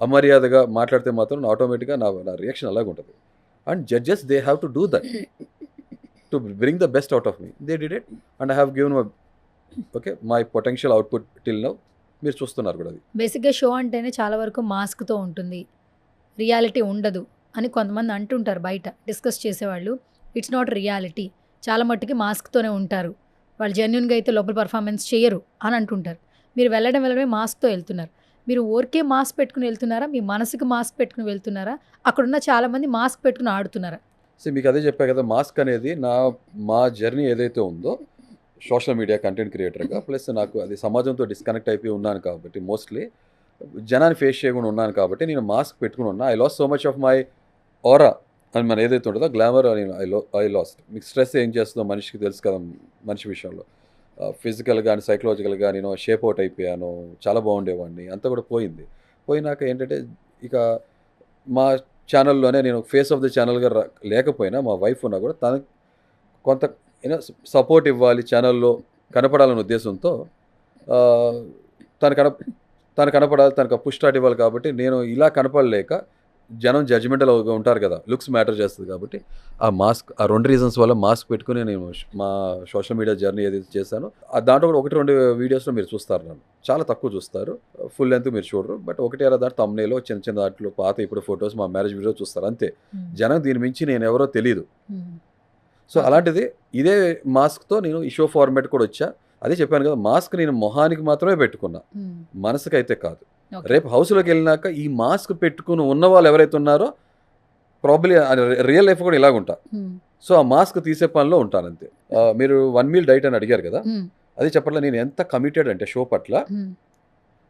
అమర్యాదగా మాట్లాడితే మాత్రం ఆటోమేటిక్గా నా రియాక్షన్ అలాగే ఉంటుంది. And judges they have to do that to bring the best out of me. They did it and I have given my potential output till now. మీరు చూస్తున్నారు కూడా. అది బేసిక్గా షో అంటేనే చాలా వరకు మాస్క్తో ఉంటుంది, రియాలిటీ ఉండదు అని కొంతమంది అంటుంటారు బయట డిస్కస్ చేసేవాళ్ళు. ఇట్స్ నాట్ రియాలిటీ, చాలా మట్టుకి మాస్క్తోనే ఉంటారు వాళ్ళు, జెన్యున్గా అయితే లోపల పర్ఫార్మెన్స్ చేయరు అని అంటుంటారు. మీరు వెళ్ళడమే మాస్క్తో వెళ్తున్నారు. మీరు ఊరికే మాస్క్ పెట్టుకుని వెళ్తున్నారా, మీ మనసుకి మాస్క్ పెట్టుకుని వెళ్తున్నారా, అక్కడున్న చాలామంది మాస్క్ పెట్టుకుని ఆడుతున్నారా? సో మీకు అదే చెప్పా కదా, మాస్క్ అనేది మా జర్నీ ఏదైతే ఉందో సోషల్ మీడియా కంటెంట్ క్రియేటర్గా, ప్లస్ నాకు అది సమాజంతో డిస్కనెక్ట్ అయిపోయి ఉన్నాను కాబట్టి, మోస్ట్లీ జనాన్ని ఫేస్ చేయకుండా ఉన్నాను కాబట్టి నేను మాస్క్ పెట్టుకుని ఉన్నా. I lost so much of my aura అని మన ఏదైతే ఉంటుందో గ్లామర్ అని ఐ లాస్ట్. మీకు స్ట్రెస్ ఏం చేస్తుందో మనిషికి తెలుసు కదా, మనిషి విషయంలో ఫిజికల్గా కానీ సైకలాజికల్గా నేను షేప్ అవుట్ అయిపోయాను, చాలా బాగుండేవాడిని, అంతా కూడా పోయింది. పోయినాక ఏంటంటే ఇక మా ఛానల్లోనే నేను ఫేస్ ఆఫ్ ద ఛానల్గా లేకపోయినా మా వైఫ్ ఉన్నా కూడా తనకు కొంత సపోర్ట్ ఇవ్వాలి, ఛానల్లో కనపడాలనే ఉద్దేశంతో తను కనపడాలి, తనకు పుష్ స్టార్ట్ ఇవ్వాలి. కాబట్టి నేను ఇలా కనపడలేక జనం జడ్జిమెంటల్ ఉంటారు కదా, లుక్స్ మ్యాటర్ చేస్తుంది కాబట్టి ఆ మాస్క్, ఆ 2 రీజన్స్ వల్ల మాస్క్ పెట్టుకుని నేను మా సోషల్ మీడియా జర్నీ ఏదైతే చేశానో దాంట్లో కూడా 1-2 వీడియోస్లో మీరు చూస్తారు. నన్ను చాలా తక్కువ చూస్తారు, ఫుల్ లెంత్ మీరు చూడరు. బట్ 1 దాంట్లో తమ్నేలో చిన్న చిన్న దాంట్లో పాత ఇప్పుడు ఫొటోస్ మా మ్యారేజ్ వీడియో చూస్తారు అంతే. జనం దీని మించి నేను ఎవరో తెలియదు. సో అలాంటిది ఇదే మాస్క్తో నేను ఈ షో ఫార్మాట్ కూడా వచ్చా. అదే చెప్పాను కదా, మాస్క్ నేను మొహానికి మాత్రమే పెట్టుకున్నా, మనసుకైతే కాదు. రేపు హౌస్లోకి వెళ్ళినాక ఈ మాస్క్ పెట్టుకుని ఉన్న వాళ్ళు ఎవరైతే ఉన్నారో ప్రాబ్లీ రియల్ లైఫ్ కూడా ఇలాగ ఉంటా. సో ఆ మాస్క్ తీసే పనిలో ఉంటాను అంతే. మీరు 1 మీల్ డైట్ అని అడిగారు కదా, అది చెప్పట్లా నేను ఎంత కమిటెడ్ అంటే షో పట్ల.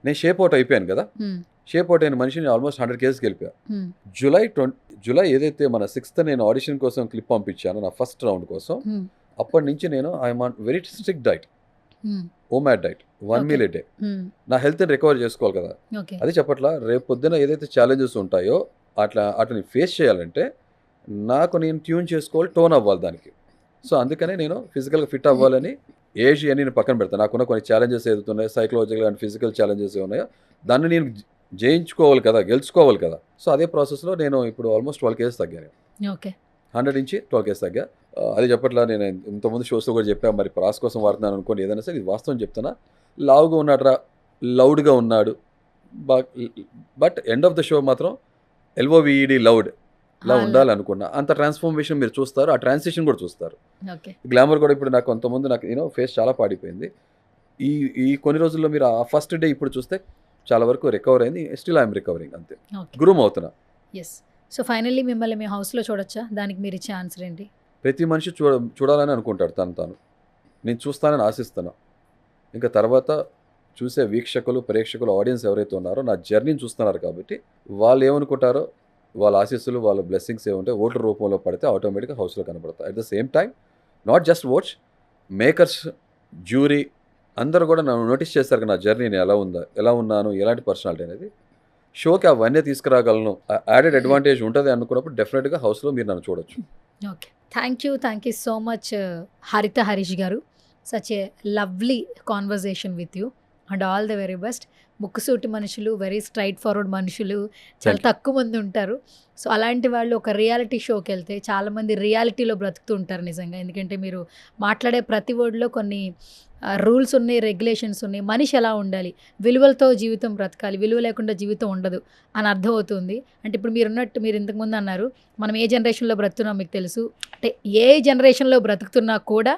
నేను షేప్ అవుట్ అయిపోయాను కదా, షేప్ అవుట్ అయిన మనిషిని ఆల్మోస్ట్ 100 kgs వెళ్ళిపోయా. జూలై ఏదైతే మన 6th నేను ఆడిషన్ కోసం క్లిప్ పంపించాను నా ఫస్ట్ రౌండ్ కోసం, అప్పటి నుంచి నేను I'm on very strict diet, OMAD diet, 1 meal a day. నా హెల్త్ని రికవర్ చేసుకోవాలి కదా. అది చెప్పట్లా, రేపు పొద్దున ఏదైతే ఛాలెంజెస్ ఉంటాయో వాటిని ఫేస్ చేయాలంటే నాకు నేను ట్యూన్ చేసుకోవాలి, టోన్ అవ్వాలి దానికి. సో అందుకనే నేను ఫిజికల్గా ఫిట్ అవ్వాలని ఏజ్ అని నేను పక్కన పెడతాను. నాకున్న కొన్ని ఛాలెంజెస్ ఏదైతున్నాయో సైకలాజికల్ అండ్ ఫిజికల్ ఛాలెంజెస్ ఉన్నాయో దాన్ని నేను జయించుకోవాలి కదా, గెలుచుకోవాలి కదా. సో అదే ప్రాసెస్లో నేను ఇప్పుడు ఆల్మోస్ట్ 12 kgs తగ్గాను. 100 నుంచి 12 kgs తగ్గా. అది చెప్పట్లా, నేను ఇంతకుముందు షోస్లో కూడా చెప్పాను, మరి ప్రాస్ కోసం వాడుతున్నాను అనుకోండి, ఏదైనా సరే ఇది వాస్తవం చెప్తున్నా. లావుగా ఉన్నాడు, లౌడ్గా ఉన్నాడు, but end of the show మాత్రం LOVED లౌడ్ ఇలా ఉండాలనుకున్నా. అంత ట్రాన్స్ఫర్మేషన్ మీరు చూస్తారు, ఆ ట్రాన్సిషన్ కూడా చూస్తారు. గ్లామర్ కూడా ఇప్పుడు నాకు కొంతమంది నాకు ఫేస్ చాలా పాడిపోయింది. ఈ కొన్ని రోజుల్లో మీరు ఆ ఫస్ట్ డే ఇప్పుడు చూస్తే చాలా వరకు రికవర్ అయింది. స్టిల్ ఐఎమ్ రికవరింగ్ అంతే, గ్రూమ్ అవుతున్నా. ఎస్. సో ఫైనల్లీ మిమ్మల్ని మీ హౌస్లో చూడొచ్చా? దానికి మీరు ఇచ్చే ఆన్సర్ ఏంటి? ప్రతి మనిషి చూడాలని అనుకుంటాడు తాను. నేను చూస్తానని ఆశిస్తున్నా. ఇంకా తర్వాత చూసే వీక్షకులు, ప్రేక్షకులు, ఆడియన్స్ ఎవరైతే ఉన్నారో నా జర్నీని చూస్తున్నారు కాబట్టి వాళ్ళు ఏమనుకుంటారో, వాళ్ళ ఆశీస్సులు, వాళ్ళ బ్లెస్సింగ్స్ ఏముంటే ఓటర్ రూపంలో పడితే ఆటోమేటిక్గా హౌస్లో కనబడతాయి. At the same time not just votes, makers, jury అందరూ కూడా నన్ను నోటీస్ చేస్తారు నా జర్నీని ఎలా ఉన్నాను, ఎలాంటి పర్సనాలిటీ అనేది. షోకి అవన్నీ తీసుకురాగలను, యాడెడ్ అడ్వాంటేజ్ ఉంటుంది అనుకున్నప్పుడు డెఫినెట్గా హౌస్లో మీరు నన్ను చూడొచ్చు. Okay, thank you so much Haritha Harish garu. Such a lovely conversation with you and all the very best. ముక్కుసూటి మనుషులు, వెరీ స్ట్రైట్ ఫార్వర్డ్ మనుషులు చాలా తక్కువ మంది ఉంటారు. సో అలాంటి వాళ్ళు ఒక రియాలిటీ షోకి వెళ్తే చాలామంది రియాలిటీలో బ్రతుకుతూ ఉంటారు నిజంగా. ఎందుకంటే మీరు మాట్లాడే ప్రతి వర్డ్లో కొన్ని రూల్స్ ఉన్నాయి, రెగ్యులేషన్స్ ఉన్నాయి. మనిషి ఎలా ఉండాలి, విలువలతో జీవితం బ్రతకాలి, విలువ లేకుండా జీవితం ఉండదు అని అర్థమవుతుంది. అంటే ఇప్పుడు మీరు ఇంతకుముందు అన్నారు మనం ఏ జనరేషన్లో బ్రతుకుతున్నాం మీకు తెలుసు. అంటే ఏ జనరేషన్లో బ్రతుకుతున్నా కూడా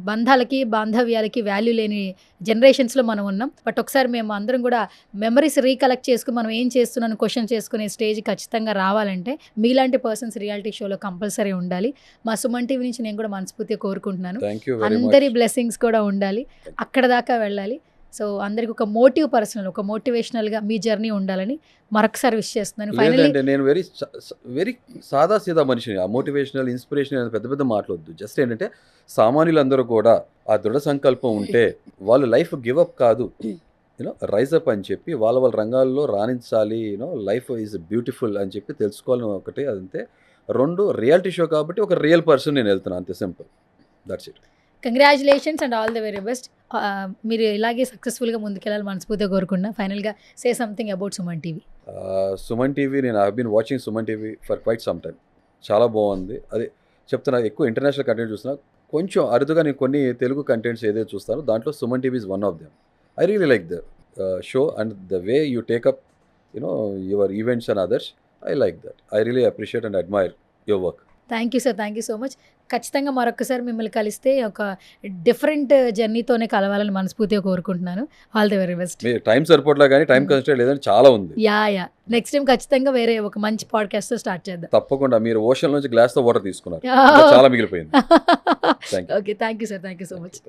బంధాలకి, బాంధవ్యాలకి వాల్యూ లేని జనరేషన్స్లో మనం ఉన్నాం. బట్ ఒకసారి మేము అందరం కూడా మెమరీస్ రీకలెక్ట్ చేసుకుని మనం ఏం చేస్తున్నాను క్వశ్చన్ చేసుకునే స్టేజ్ ఖచ్చితంగా రావాలంటే మీలాంటి పర్సన్స్ రియాలిటీ షోలో కంపల్సరీ ఉండాలి. మా సుమన్ టీవీ నుంచి నేను కూడా మనస్ఫూర్తిగా కోరుకుంటున్నాను. అందరి బ్లెస్సింగ్స్ కూడా ఉండాలి, అక్కడ దాకా వెళ్ళాలి. సో అందరికి ఒక మోటివ్ పర్సనల్, ఒక మోటివేషనల్గా మీ జర్నీ ఉండాలని మరొకసారి విష్ చేస్తున్నాను. ఫైనల్లీ నేను వెరీ సాదా సీదా మనిషిని. ఆ మోటివేషనల్, ఇన్స్పిరేషన్ పెద్ద పెద్ద మాట్లాడొద్దు. జస్ట్ ఏంటంటే సామాన్యులందరూ కూడా ఆ దృఢ సంకల్పం ఉంటే వాళ్ళు లైఫ్ గివ్ అప్ కాదు, రైజ్ అప్ అని చెప్పి వాళ్ళ రంగాల్లో రాణించాలి. లైఫ్ ఈజ్ బ్యూటిఫుల్ అని చెప్పి తెలుసుకోవాలని ఒకటి, అదంతే. 2 రియాలిటీ షో కాబట్టి ఒక రియల్ పర్సన్ నేను వెళ్తున్నాను, అంతే, simple, that's it. Congratulations and all the very best. మీరు ఇలాగే సక్సెస్ఫుల్గా ముందుకెళ్ళాలి మనస్ఫూర్తిగా కోరుకున్నా. ఫైనల్గా say something about Suman TV. Suman TV, నేను I been watching Suman TV for quite some time. చాలా బాగుంది. అది చెప్తున్నా, ఎక్కువ ఇంటర్నేషనల్ కంటెంట్ చూస్తున్నా, కొంచెం అరుదుగా నేను కొన్ని తెలుగు కంటెంట్స్ ఏదైతే చూస్తానో దాంట్లో Suman TV is one of them. I really like the show and the way you take up your events and others. I like that. I really appreciate and admire your work. Thank you sir, thank you so much. ఖచ్చితంగా మరొకసారి మిమ్మల్ని కలిస్తే ఒక different జర్నీతోనే కలవాలని మనస్ఫూర్తిగా కోరుకుంటున్నాను. All the very best. Time సరిపోట్లా కానీ టైం కన్స్ట్రెంట్ లేదని చాలా ఉంది. యా నెక్స్ట్ టైం ఖచ్చితంగా వేరే ఒక మంచి పాడ్కాస్ట్ స్టార్ట్ చేద్దాం. తప్పకుండా. మీరు ఓషన్ నుంచి గ్లాస్తో వాటర్ తీసుకున్నారు, చాలా మిగిలిపోయింది. Okay, thank you sir, thank you so much.